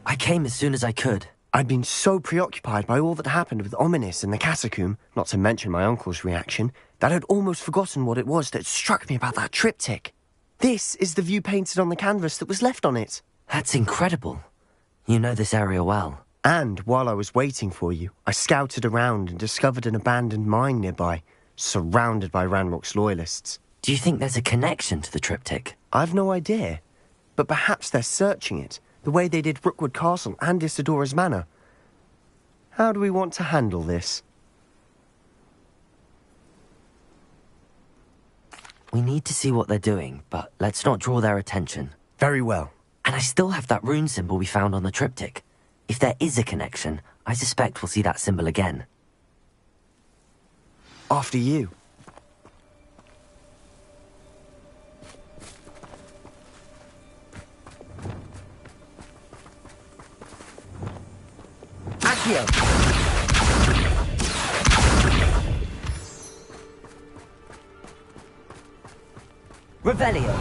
I came as soon as I could.
I'd been so preoccupied by all that happened with Ominis in the catacomb, not to mention my uncle's reaction, that I'd almost forgotten what it was that struck me about that triptych. This is the view painted on the canvas that was left on it.
That's incredible. You know this area well.
And while I was waiting for you, I scouted around and discovered an abandoned mine nearby, surrounded by Ranrock's loyalists.
Do you think there's a connection to the triptych?
I've no idea, but perhaps they're searching it, the way they did Rookwood Castle and Isidora's Manor. How do we want to handle this?
We need to see what they're doing, but let's not draw their attention.
Very well.
And I still have that rune symbol we found on the triptych. If there is a connection, I suspect we'll see that symbol again.
After you. Accio!
Revelio!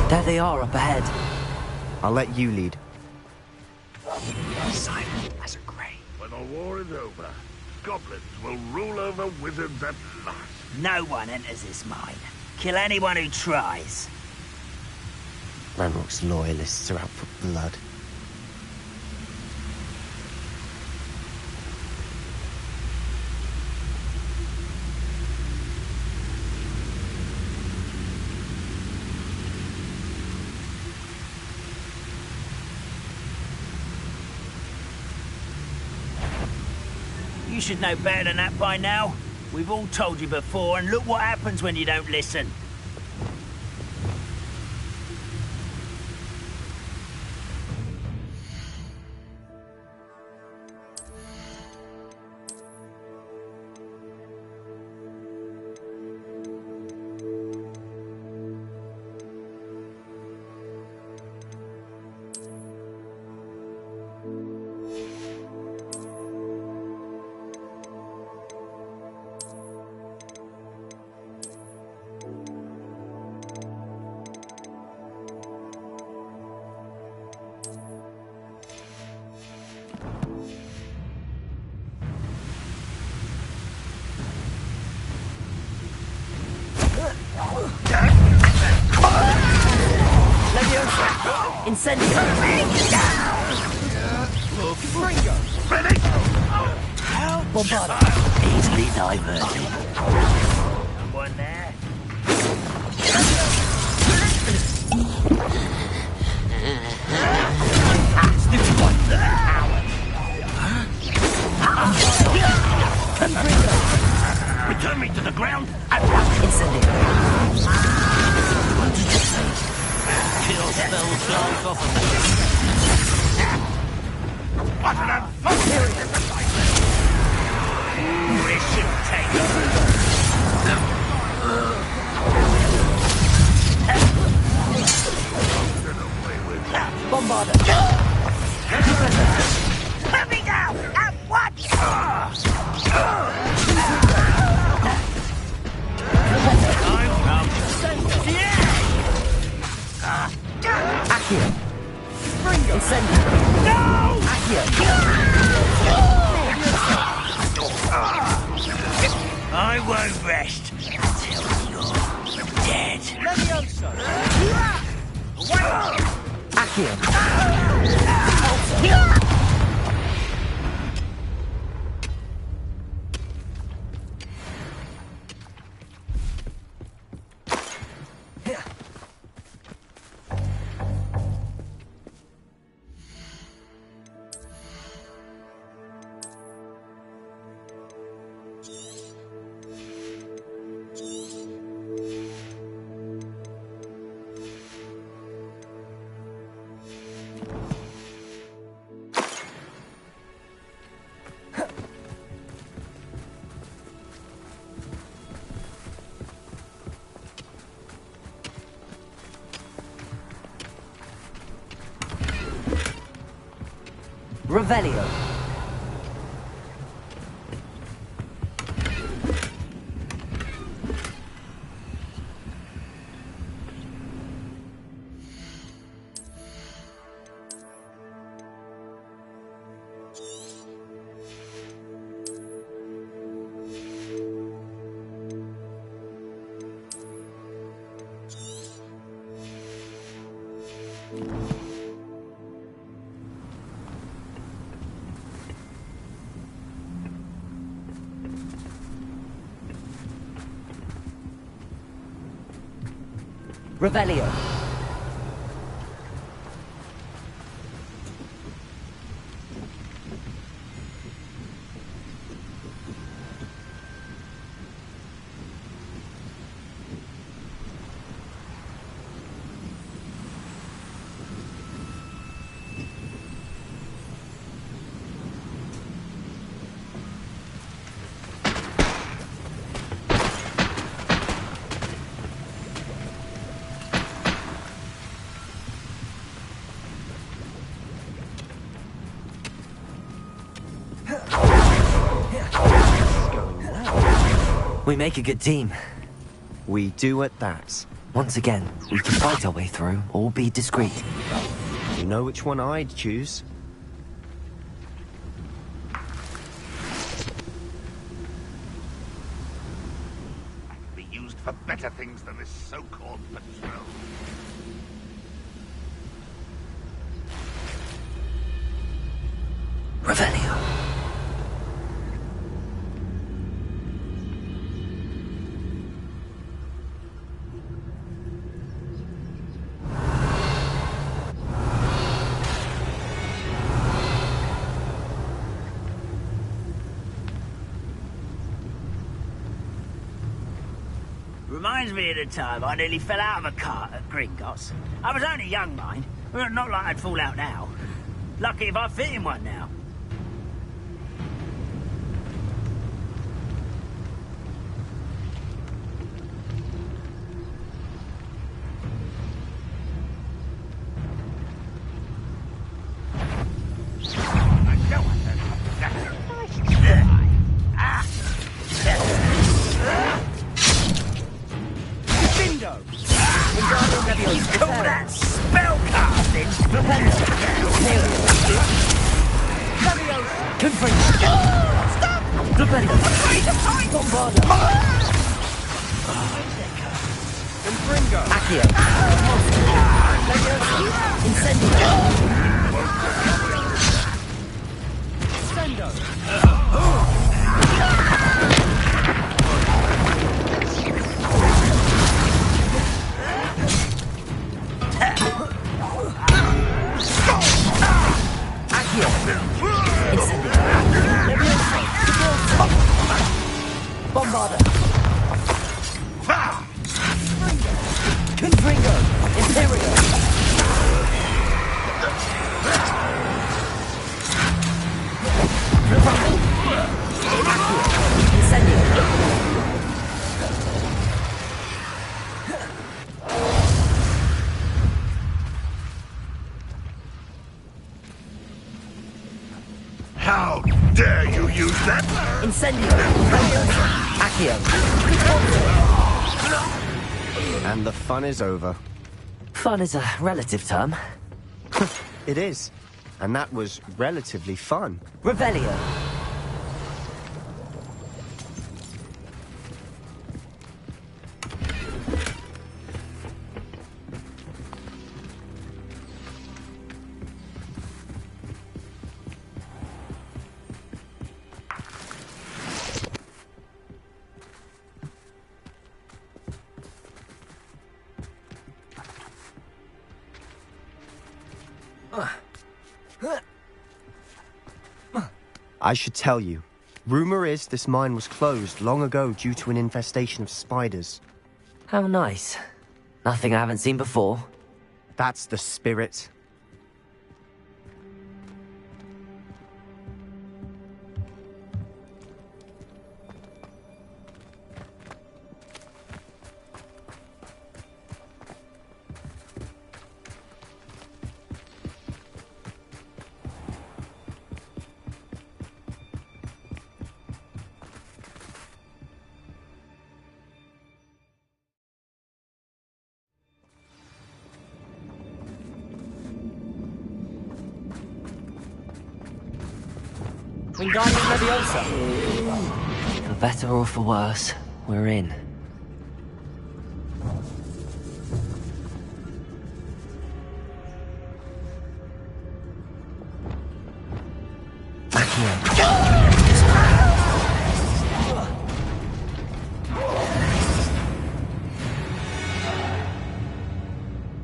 There they are up ahead.
I'll let you lead.
Silent as a grave. When the war is over, goblins will rule over wizards at last.
No one enters this mine. Kill anyone who tries.
Ranrock's loyalists are out for blood.
You should know better than that by now. We've all told you before, and look what happens when you don't listen.
Leviosa! Incendio!
Ringo! Ready?
Bombarda! Easily diverted.
Someone there?
Stupid one!
Return me to the ground!
Incendio!
Kill spell flies off of
What an unfortunate
Mission taker.
Bombarda!
Let me down! At once!
Accio! Incendio!
No!
Accio!
I won't rest until you're dead.
Accio! Revelio. Revelio. We make a good team.
We do at that.
Once again, we can fight our way through, or be discreet.
You know which one I'd choose?
Be used for better things than this so-called patrol.
Revelio.
Reminds me of the time I nearly fell out of a cart at Gringotts. I was only young, mind. Not like I'd fall out now. Lucky if I fit in one now.
Accio. Incendio. Sendo. Accio. Incendio. Leviosa. Bombarda. Confringo. Imperio.
How dare you use that?
Incendio. Accio.
And the fun is over.
Fun is a relative term.
It is. And that was relatively fun.
Revelio.
I should tell you. Rumor is this mine was closed long ago due to an infestation of spiders.
How nice. Nothing I haven't seen before.
That's the spirit.
Wingardium Leviosa.
For better or for worse, we're in.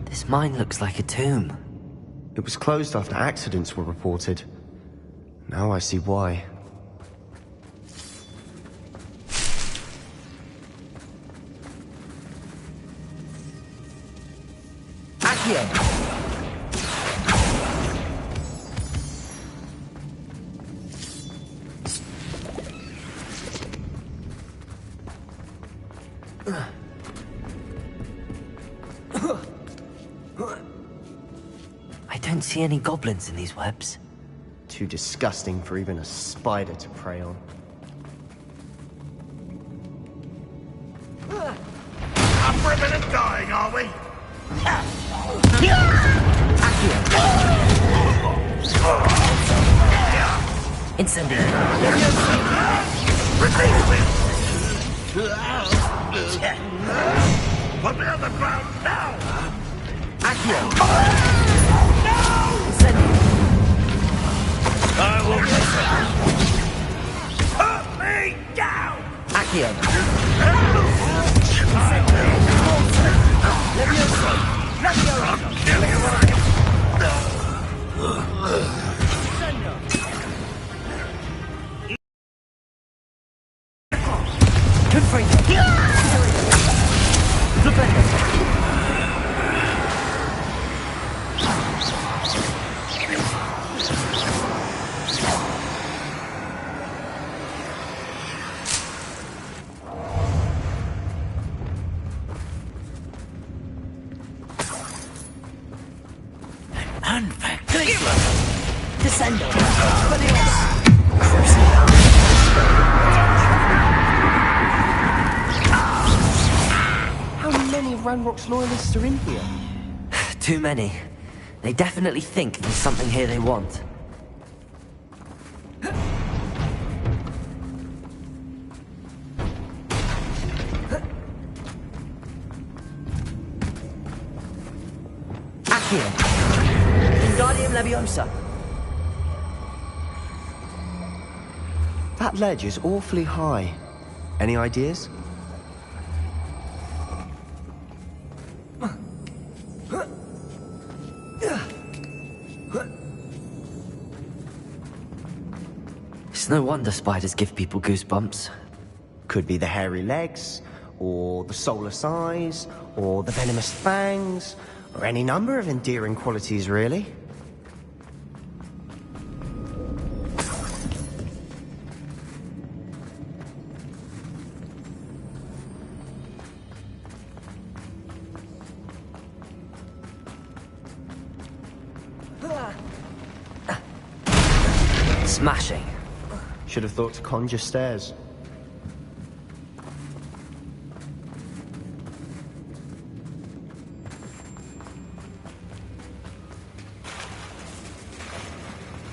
This mine looks like a tomb.
It was closed after accidents were reported. Now I see why.
Accio.
I don't see any goblins in these webs.
Too disgusting for even a spider to prey on.
Up for a bit of dying, are we?
Incendio.
Release me! Put me on the ground now!
Accio.
No! I will put me down!
Accio.
I'll kill you when I...
How many of Ranrock's loyalists are in here?
Too many. They definitely think there's something here they want.
Accio. Wingardium Leviosa.
That ledge is awfully high. Any ideas?
It's no wonder spiders give people goosebumps.
Could be the hairy legs, or the soulless eyes, or the venomous fangs, or any number of endearing qualities, really.
Smashing.
Should have thought to conjure stairs.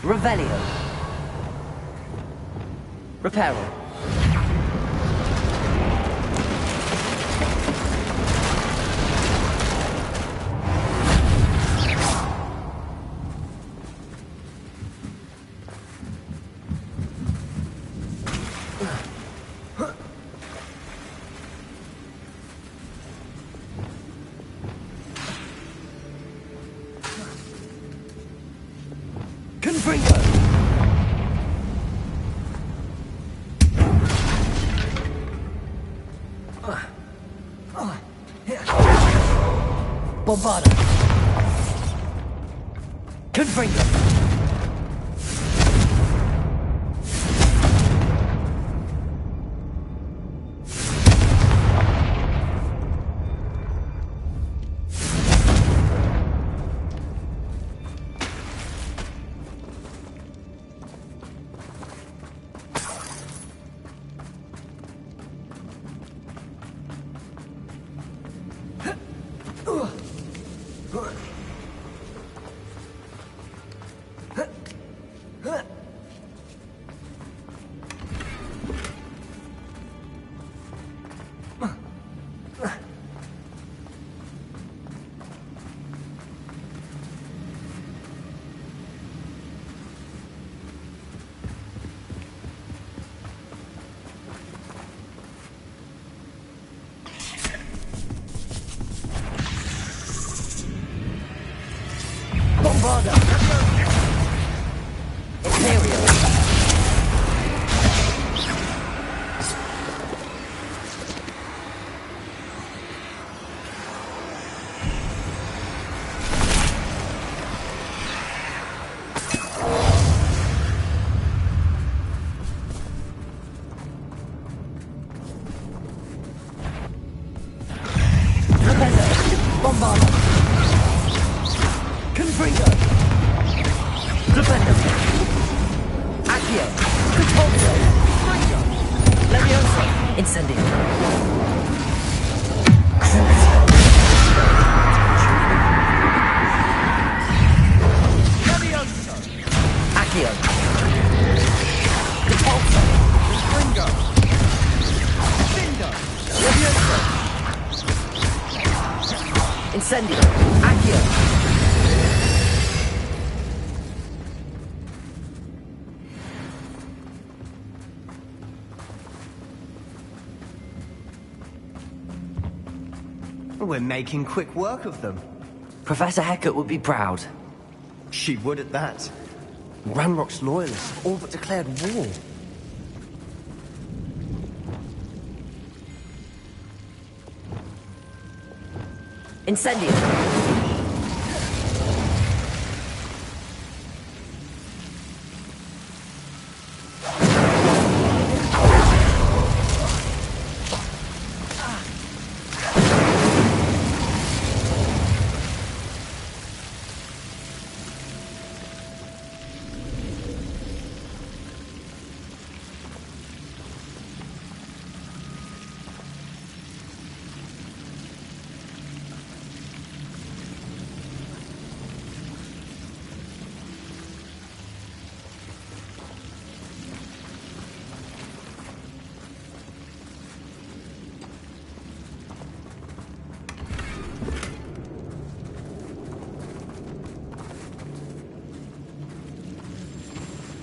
Revelio. Reparo. Bombarda. Confringo. Bombarda. Imperial. Bombarda. Confringo. Defender. Accio. Controlso. Leviosa. Incendio. Leviosa. Accio. Controlso. Confringo. Bindo. Leviosa. Incendio. Accio.
We're making quick work of them.
Professor Hecat would be proud.
She would at that. Ranrock's loyalists have all but declared war.
Incendio.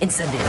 Incendio.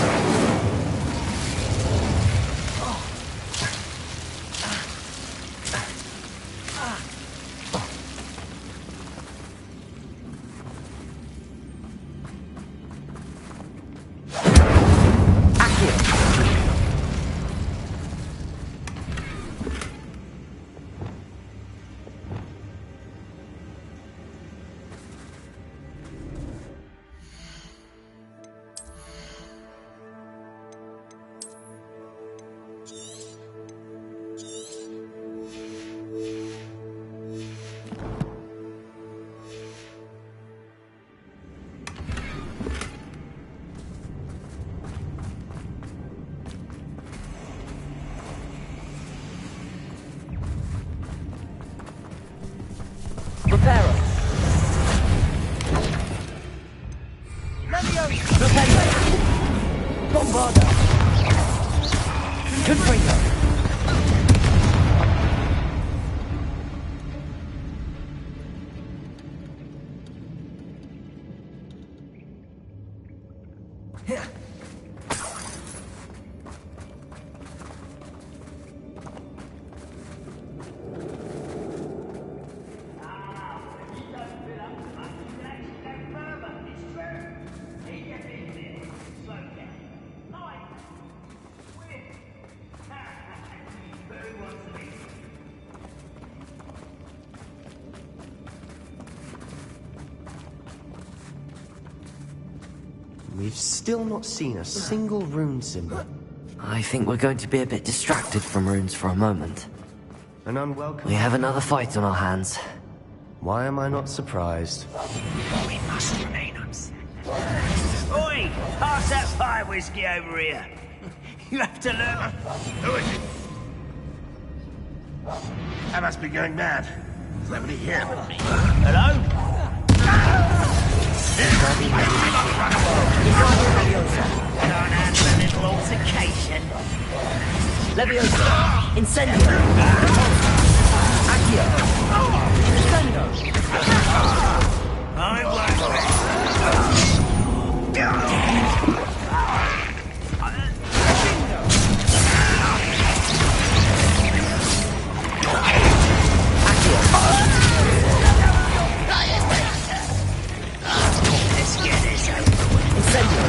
We've still not seen a single rune symbol.
I think we're going to be a bit distracted from runes for a moment.
An unwelcome...
We have another fight on our hands.
Why am I not surprised?
We must remain upset. Oi! Pass that fire whiskey over here. You have to learn...
Who is it? I must be going mad. There's nobody here with me.
Hello? Can't handle a little altercation.
Leviosa! Incendio! Accio! Incendio!
I won't. Let's get this over with.
Incendio!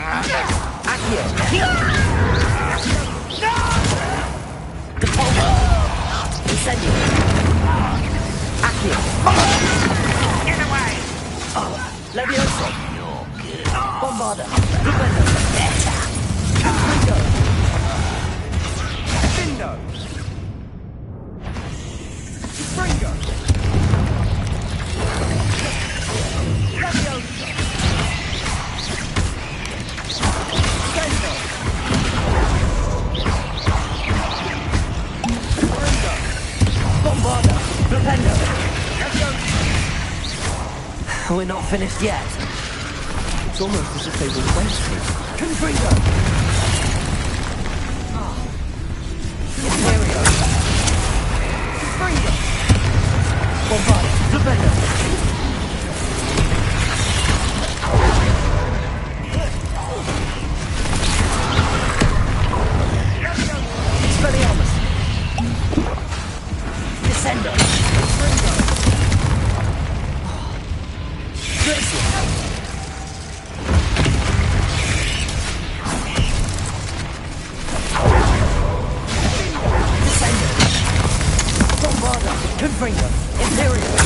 Accio! Incendio! Accio!
Get away!
Leviosa! Bombarda!
Findo! Springo! Leviosa! Scendo! Springo!
Bombarda! Flipendo! We're not finished yet.
It's almost as if they were waiting.
Confringo! Imperio!
Springo!
Bombarda! Flipendo! Expelliarmus! Descendo!
Springo!
Glacier! Bombarda! Confringo! Imperial!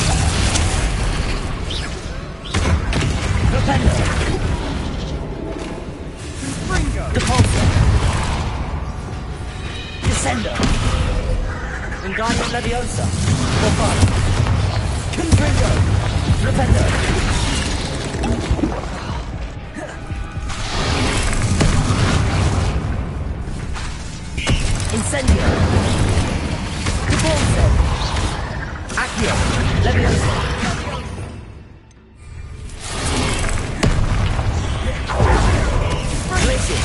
Flipendo!
Springo!
Depulsor! Descendo! Wingardium Leviosa! Bombarda! Confringo! Flipendo! Incendio! Depulsor! Accio! Leviosa! Glacier!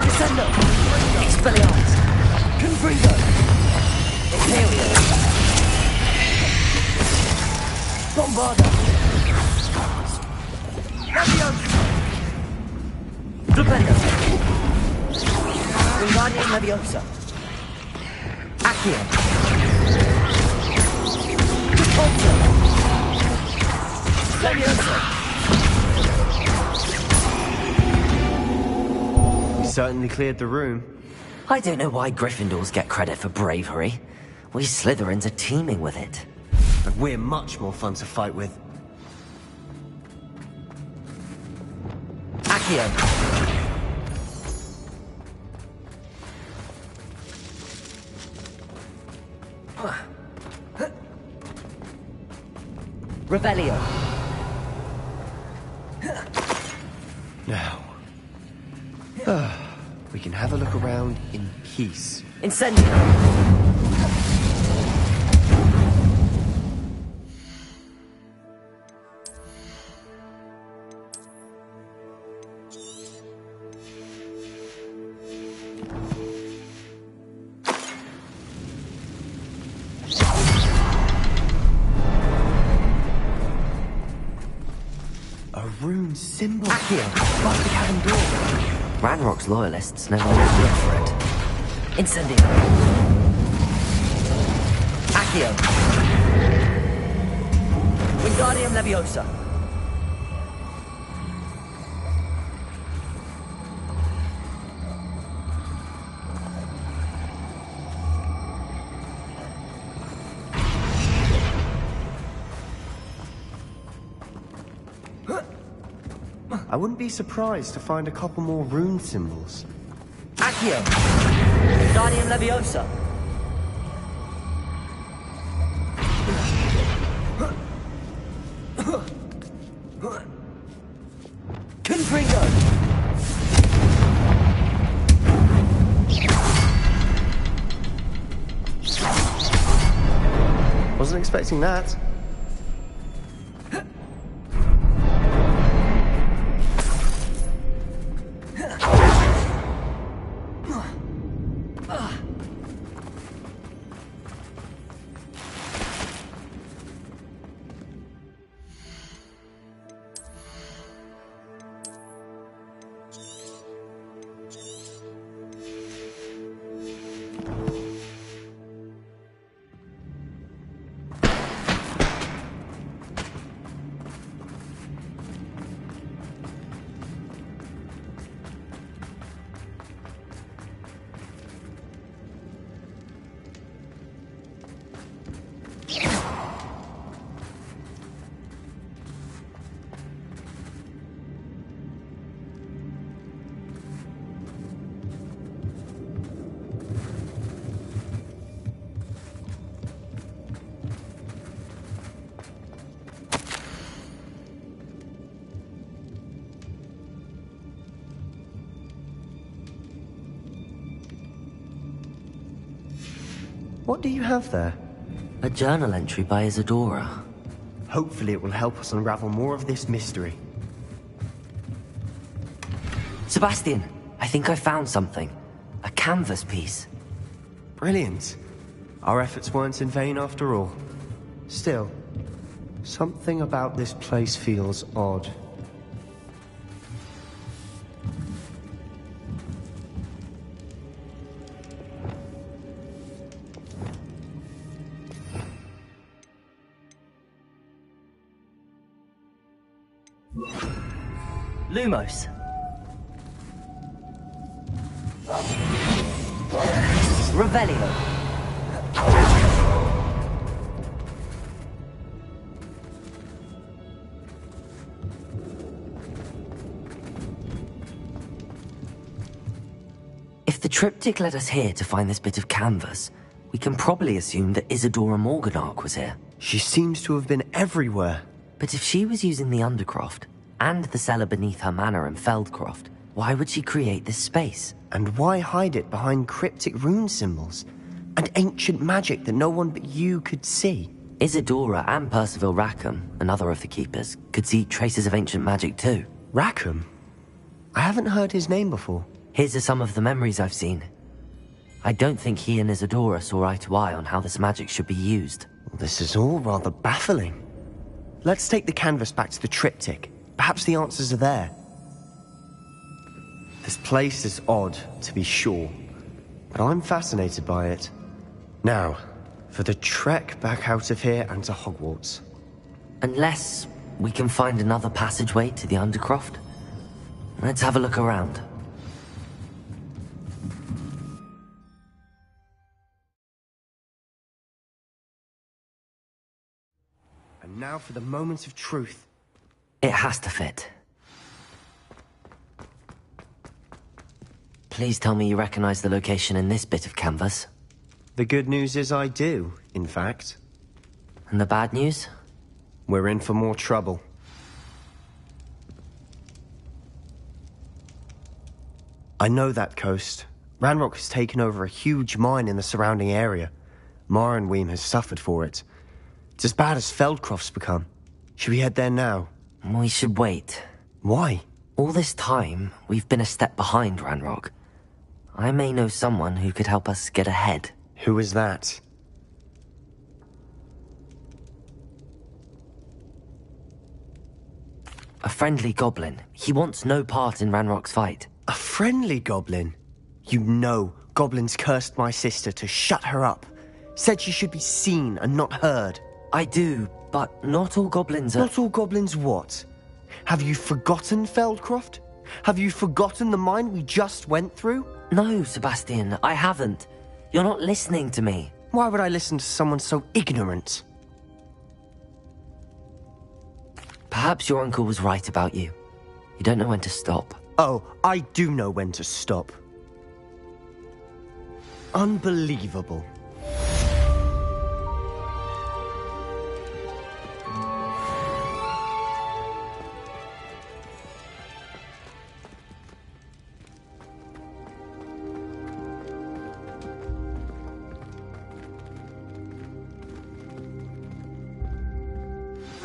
Descendo! Expelliarmus! Confringo! Imperial! Bombarda! Leviosa. Accio. Leviosa.
You certainly cleared the room.
I don't know why Gryffindors get credit for bravery. We Slytherins are teeming with it.
But we're much more fun to fight with.
Accio. Revelio.
Now, we can have a look around in peace.
Incendio.
A rune symbol. Accio, above the cabin door.
Ranrock's loyalists never want to look for it. Incendio. Accio. Wingardium Leviosa.
I wouldn't be surprised to find a couple more rune symbols.
Accio. Wingardium Leviosa. Confringo.
Wasn't expecting that. What do you have there?
A journal entry by Isadora.
Hopefully it will help us unravel more of this mystery.
Sebastian, I think I found something. A canvas piece.
Brilliant. Our efforts weren't in vain after all. Still, something about this place feels odd.
Lumos. Revelio. If the triptych led us here to find this bit of canvas, we can probably assume that Isadora Morganach was here.
She seems to have been everywhere.
But if she was using the Undercroft, and the cellar beneath her manor in Feldcroft, why would she create this space?
And why hide it behind cryptic rune symbols? And ancient magic that no one but you could see?
Isadora and Percival Rackham, another of the Keepers, could see traces of ancient magic too.
Rackham? I haven't heard his name before.
Here's some of the memories I've seen. I don't think he and Isadora saw eye to eye on how this magic should be used.
This is all rather baffling. Let's take the canvas back to the triptych. Perhaps the answers are there. This place is odd, to be sure. and I'm fascinated by it. Now, for the trek back out of here and to Hogwarts.
Unless we can find another passageway to the Undercroft. Let's have a look around.
And now for the moment of truth.
It has to fit. Please tell me you recognize the location in this bit of canvas.
The good news is I do, in fact.
And the bad news?
We're in for more trouble. I know that coast. Ranrock has taken over a huge mine in the surrounding area. Marrenweem has suffered for it. It's as bad as Feldcroft's become. Should we head there now?
We should wait.
Why?
All this time, we've been a step behind Ranrock. I may know someone who could help us get ahead.
Who is that?
A friendly goblin. He wants no part in Ranrock's fight.
A friendly goblin? You know, goblins cursed my sister to shut her up. Said she should be seen and not heard.
I do, but not all goblins are...
Not all goblins what? Have you forgotten Feldcroft? Have you forgotten the mine we just went through?
No, Sebastian, I haven't. You're not listening to me.
Why would I listen to someone so ignorant?
Perhaps your uncle was right about you. You don't know when to stop.
Oh, I do know when to stop. Unbelievable.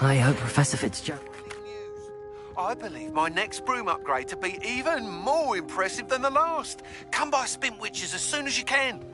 I hope Professor Fitzgerald...
I believe my next broom upgrade to be even more impressive than the last. Come by Spintwitches as soon as you can.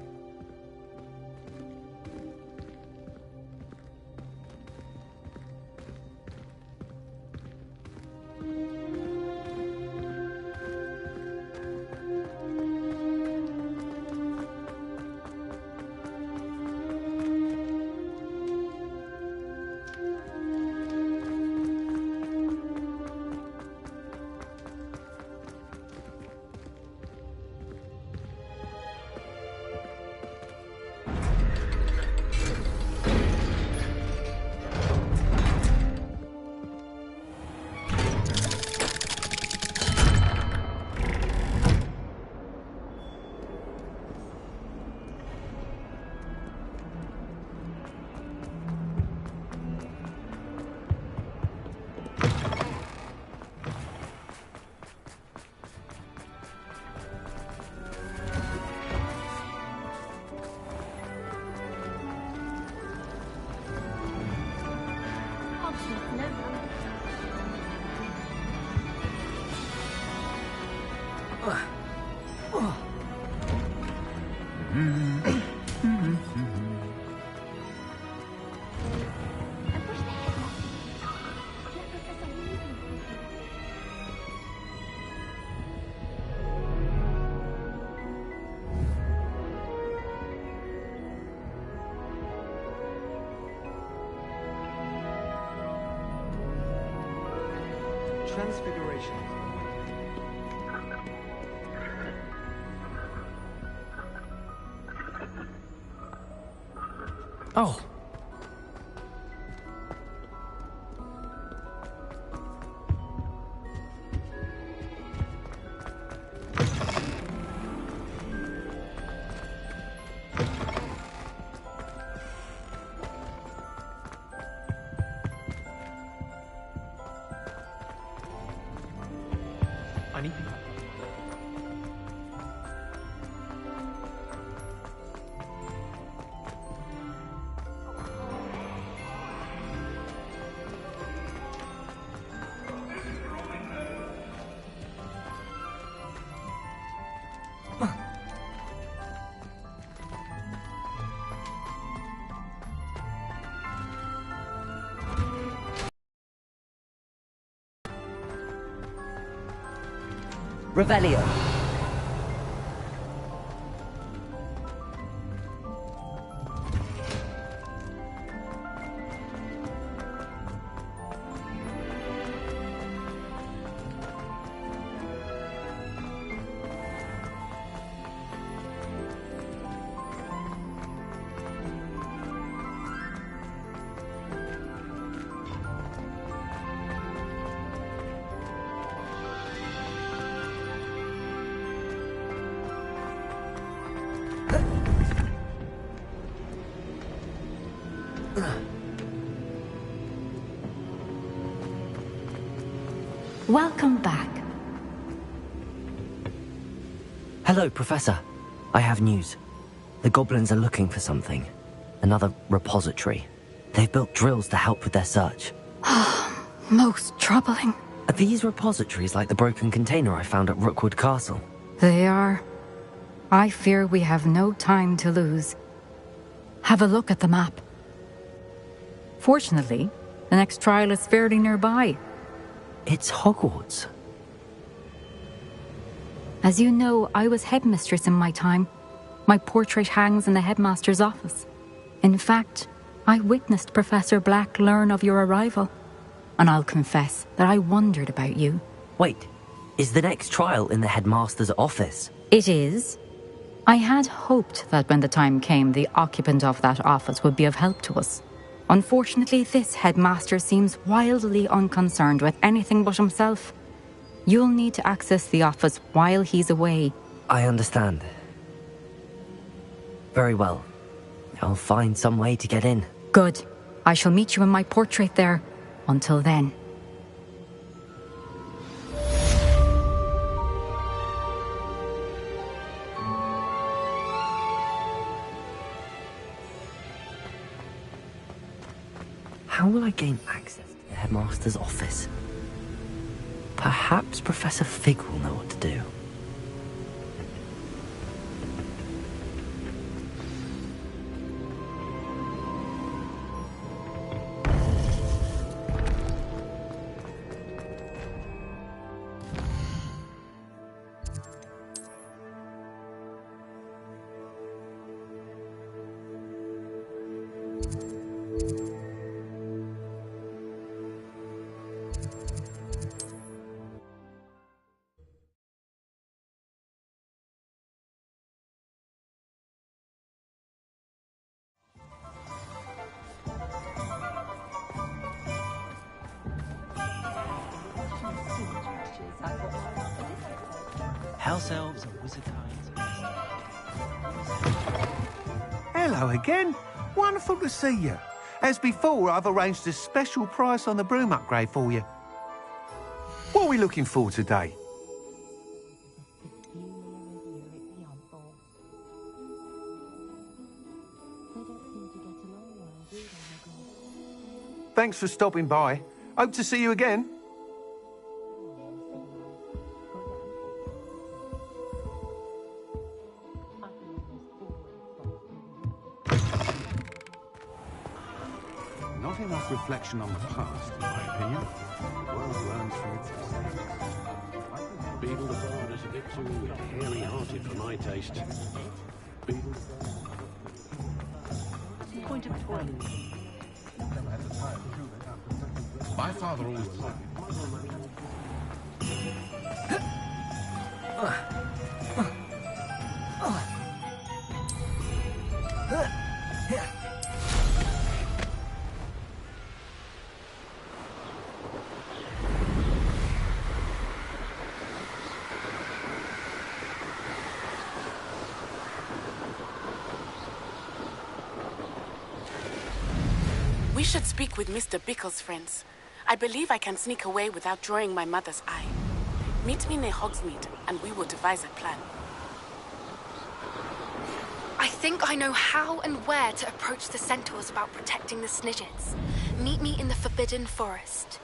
Transfiguration.
Oh. I need to...
Revelio.
Welcome back.
Hello, Professor. I have news. The goblins are looking for something. Another repository. They've built drills to help with their search.
Most troubling.
Are these repositories like the broken container I found at Rookwood Castle?
They are. I fear we have no time to lose. Have a look at the map. Fortunately, the next trial is fairly nearby.
It's Hogwarts.
As you know, I was headmistress in my time. My portrait hangs in the headmaster's office. In fact, I witnessed Professor Black learn of your arrival. And I'll confess that I wondered about you.
Wait, is the next trial in the headmaster's office?
It is. I had hoped that when the time came, the occupant of that office would be of help to us. Unfortunately, this headmaster seems wildly unconcerned with anything but himself. You'll need to access the office while he's away.
I understand. Very well. I'll find some way to get in.
Good. I shall meet you in my portrait there. Until then.
How will I gain access to the headmaster's office? Perhaps Professor Fig will know what to do.
House elves and wizard kinds.
Hello again. Wonderful to see you. As before, I've arranged a special price on the broom upgrade for you. What are we looking for today? Thanks for stopping by. Hope to see you again.
Not enough reflection on the past, in my opinion. The world learns from its mistakes.
Beetle the Bard is a bit too hairy-hearted for my taste. Beetle.
Point of 12.
My father always...
We should speak with Mr. Bickle's friends. I believe I can sneak away without drawing my mother's eye. Meet me near Hogsmeade, and we will devise a plan.
I think I know how and where to approach the centaurs about protecting the Snidgets. Meet me in the Forbidden Forest.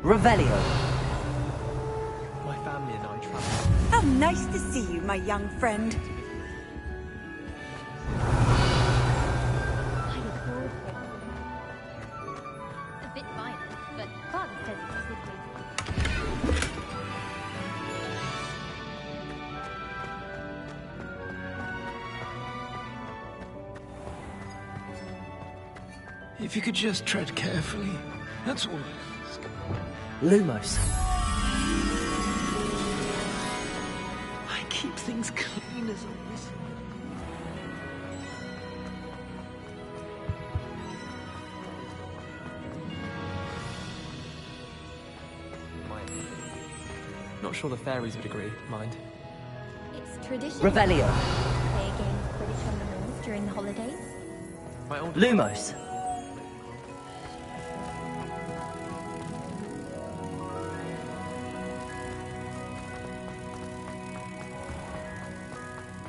Revelio.
My family and I travel.
How nice to see you, my young friend.
A bit violent, but Father says it's simply.
If you could just tread carefully. That's all I ask.
Lumos.
I keep things clean as a whistle. Not sure the fairies would agree, mind.
It's tradition.
Revelio.
Play a game of Quidditch on the moors during the holidays.
My old
Lumos.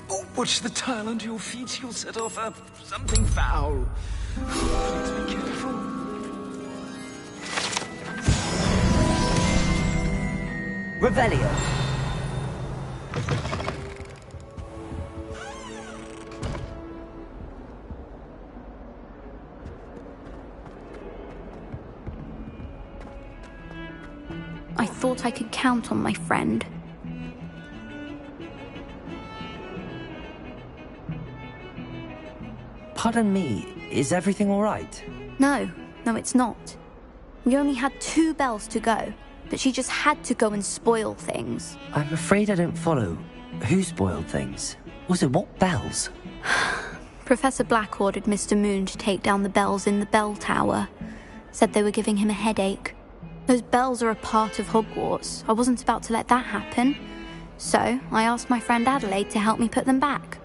Oh, watch the tile under your feet. You'll set off something foul. Please be careful.
Revelio.
I thought I could count on my friend.
Pardon me, is everything all right?
No, it's not. We only had 2 bells to go, but she just had to go and spoil things.
I'm afraid I don't follow. Who spoiled things? Also, what bells?
Professor Black ordered Mr. Moon to take down the bells in the bell tower. Said they were giving him a headache. Those bells are a part of Hogwarts. I wasn't about to let that happen. So, I asked my friend Adelaide to help me put them back.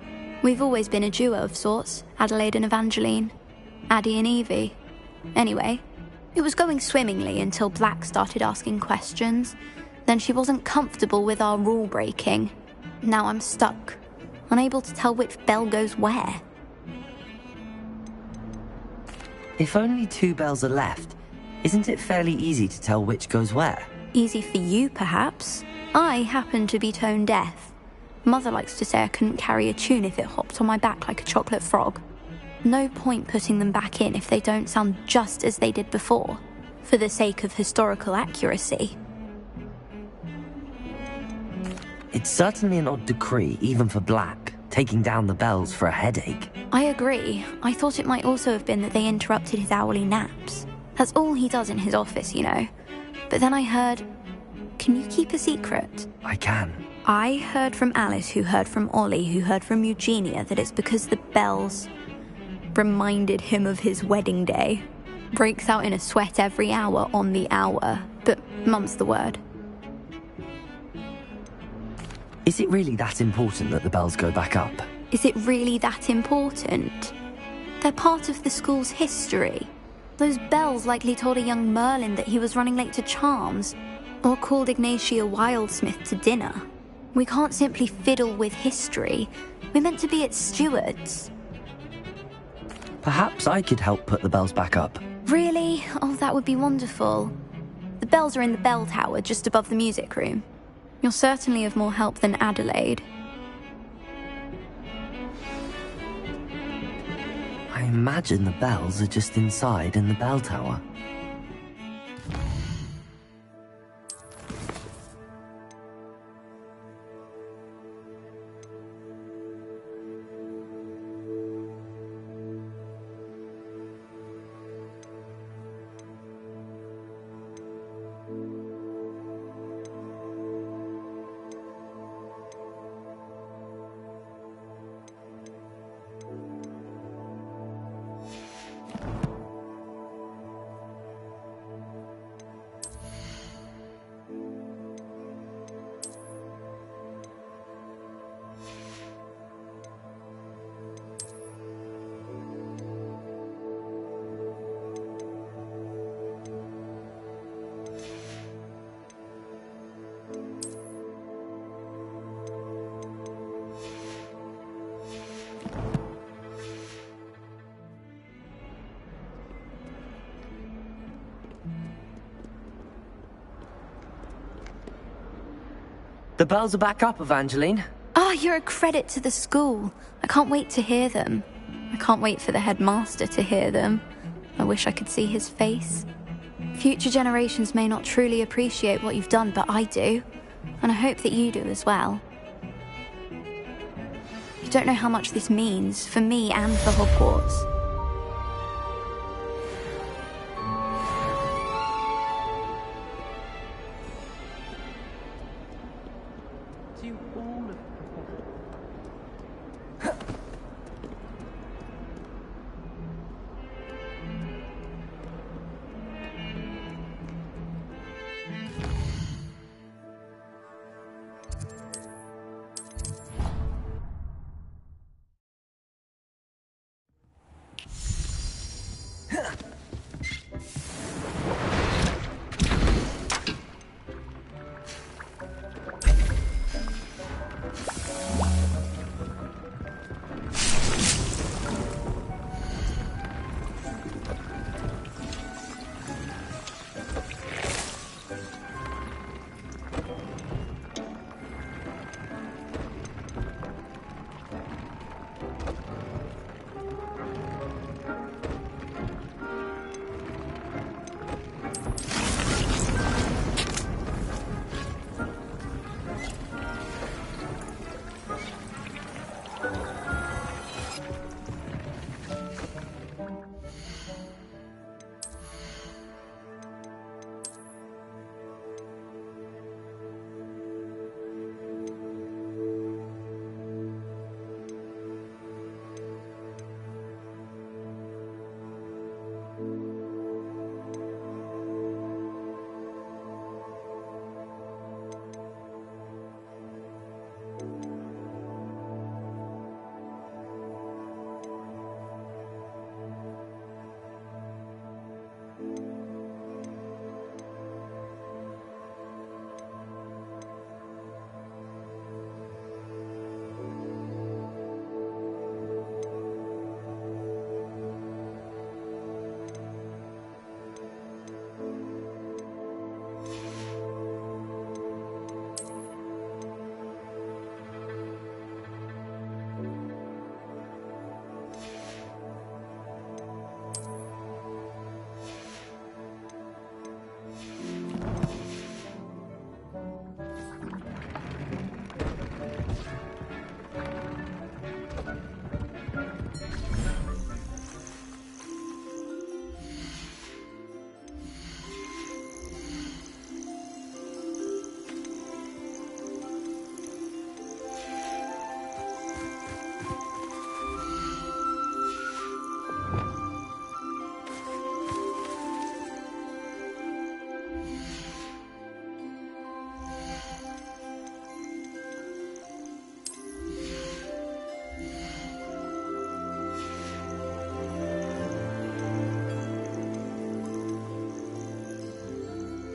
We've always been a duo of sorts, Adelaide and Evangeline. Addie and Evie. Anyway, it was going swimmingly until Black started asking questions. Then she wasn't comfortable with our rule breaking. Now I'm stuck, unable to tell which bell goes where.
If only 2 bells are left, isn't it fairly easy to tell which goes where?
Easy for you, perhaps. I happen to be tone deaf. Mother likes to say I couldn't carry a tune if it hopped on my back like a chocolate frog. No point putting them back in if they don't sound just as they did before, for the sake of historical accuracy.
It's certainly an odd decree, even for Black, taking down the bells for a headache.
I agree. I thought it might also have been that they interrupted his hourly naps. That's all he does in his office, you know. But then I heard... Can you keep a secret?
I can.
I heard from Alice, who heard from Ollie, who heard from Eugenia, that it's because the bells reminded him of his wedding day. Breaks out in a sweat every hour on the hour, but mum's the word.
Is it really that important that the bells go back up?
Is it really that important? They're part of the school's history. Those bells likely told a young Merlin that he was running late to Charms, or called Ignatia Wildsmith to dinner. We can't simply fiddle with history. We're meant to be its stewards.
Perhaps I could help put the bells back up.
Really? Oh, that would be wonderful. The bells are in the bell tower, just above the music room. You're certainly of more help than Adelaide.
I imagine the bells are just inside in the bell tower. The bells are back up, Evangeline.
Ah, you're a credit to the school. I can't wait to hear them. I can't wait for the headmaster to hear them. I wish I could see his face. Future generations may not truly appreciate what you've done, but I do. And I hope that you do as well. You don't know how much this means, for me and for Hogwarts.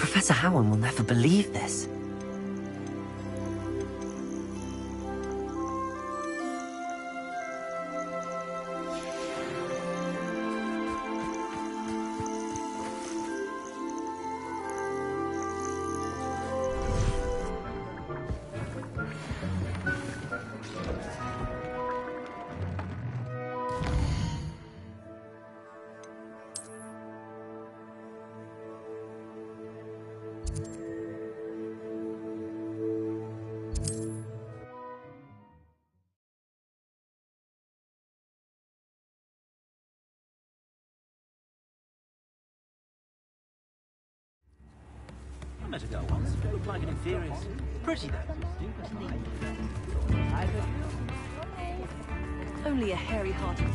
Professor Howard will never believe this.
I met a girl once. Looked like an inferior. Pretty though.
Only a hairy-hearted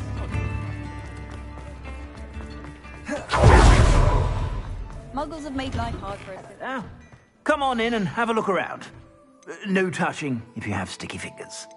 Muggles have made life hard for us.
Now, come on in and have a look around. No touching if you have sticky fingers.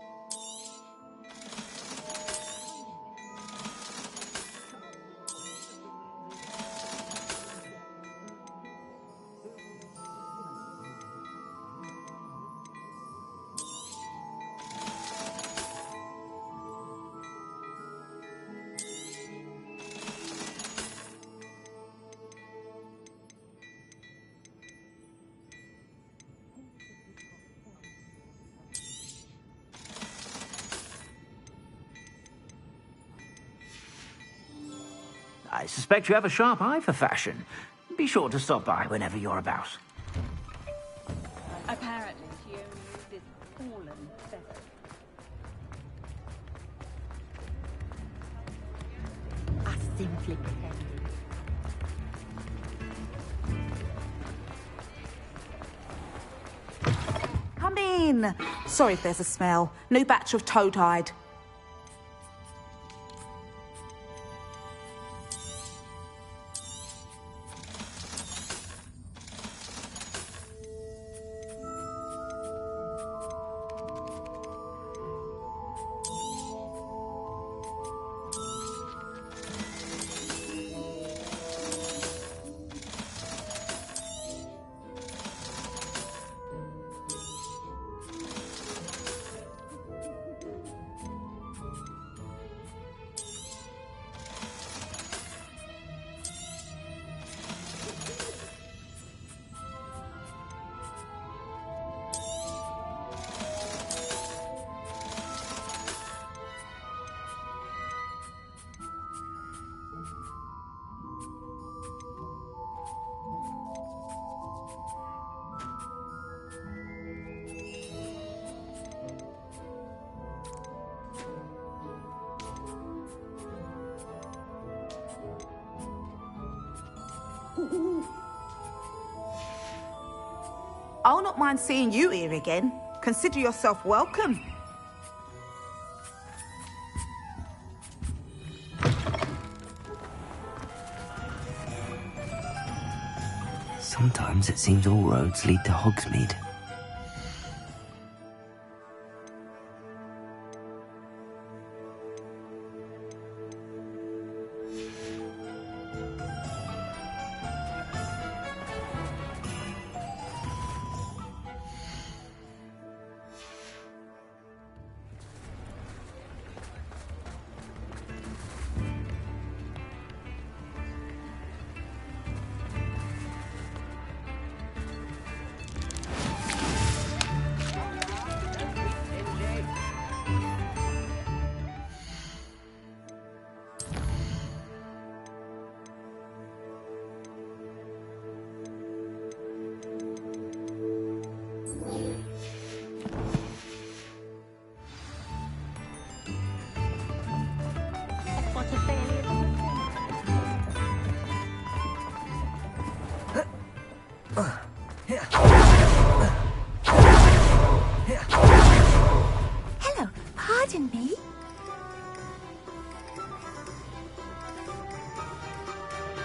I suspect you have a sharp eye for fashion. Be sure to stop by whenever you're about.
Apparently, she only used this fallen feather. I simply pretended.
Come in. Sorry if there's a smell. New batch of toad-hide.
I'll not mind seeing you here again. Consider yourself welcome.
Sometimes it seems all roads lead to Hogsmeade.
Hello, pardon me.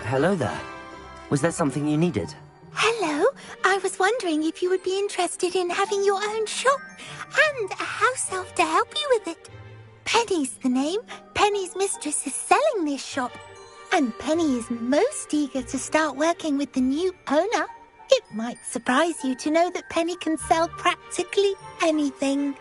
Hello there. Was there something you needed?
Hello, I was wondering if you would be interested in having your own shop and a house elf to help you with it. Penny's the name. Penny's mistress is selling this shop. And Penny is most eager to start working with the new owner. It might surprise you to know that Penny can sell practically anything.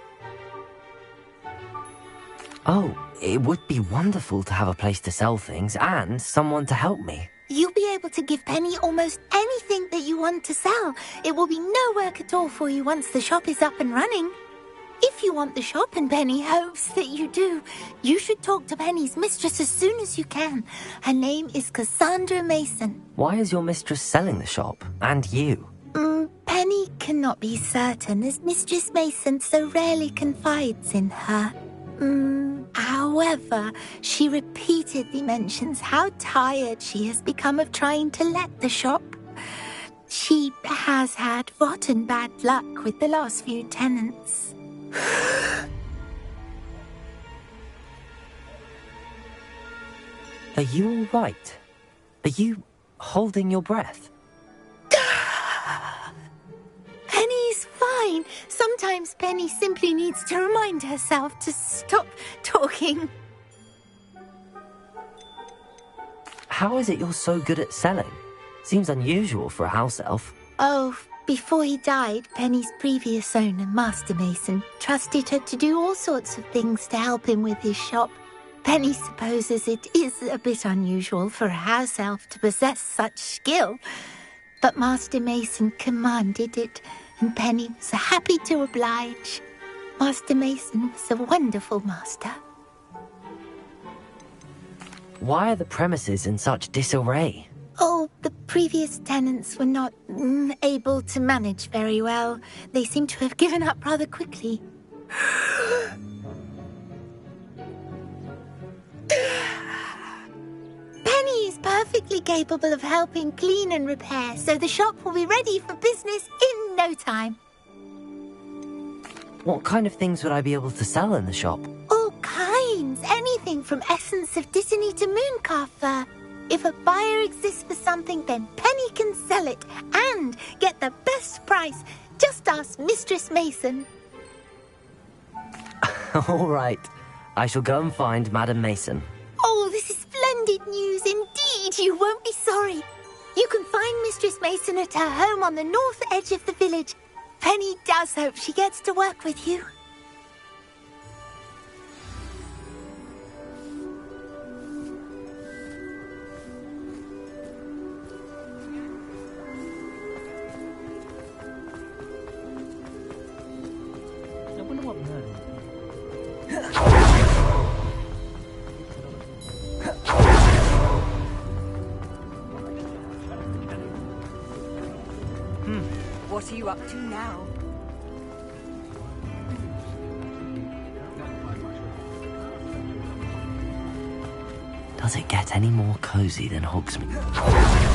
Oh, it would be wonderful to have a place to sell things and someone to help me.
You'll be able to give Penny almost anything that you want to sell. It will be no work at all for you once the shop is up and running. If you want the shop, and Penny hopes that you do, you should talk to Penny's mistress as soon as you can. Her name is Cassandra Mason.
Why is your mistress selling the shop? And you?
Penny cannot be certain, as Mistress Mason so rarely confides in her. However, she repeatedly mentions how tired she has become of trying to let the shop. She has had rotten bad luck with the last few tenants.
Are you all right? Are you holding your breath?
Penny's fine. Sometimes Penny simply needs to remind herself to stop talking.
How is it you're so good at selling? Seems unusual for a house elf.
Oh, before he died, Penny's previous owner, Master Mason, trusted her to do all sorts of things to help him with his shop. Penny supposes it is a bit unusual for a house elf to possess such skill, but Master Mason commanded it, and Penny was happy to oblige. Master Mason was a wonderful master.
Why are the premises in such disarray?
Oh, the previous tenants were not able to manage very well. They seem to have given up rather quickly. Penny is perfectly capable of helping clean and repair, so the shop will be ready for business in no time.
What kind of things would I be able to sell in the shop?
All kinds. Anything from essence of Disney to mooncalf fur. If a buyer exists for something, then Penny can sell it and get the best price. Just ask Mistress Mason.
All right. I shall go and find Madam Mason.
Oh, this is splendid news indeed. You won't be sorry. You can find Mistress Mason at her home on the north edge of the village. Penny does hope she gets to work with you.
I wonder what murder.
What are you up to now?
Does it get any more cozy than Hogsmeade?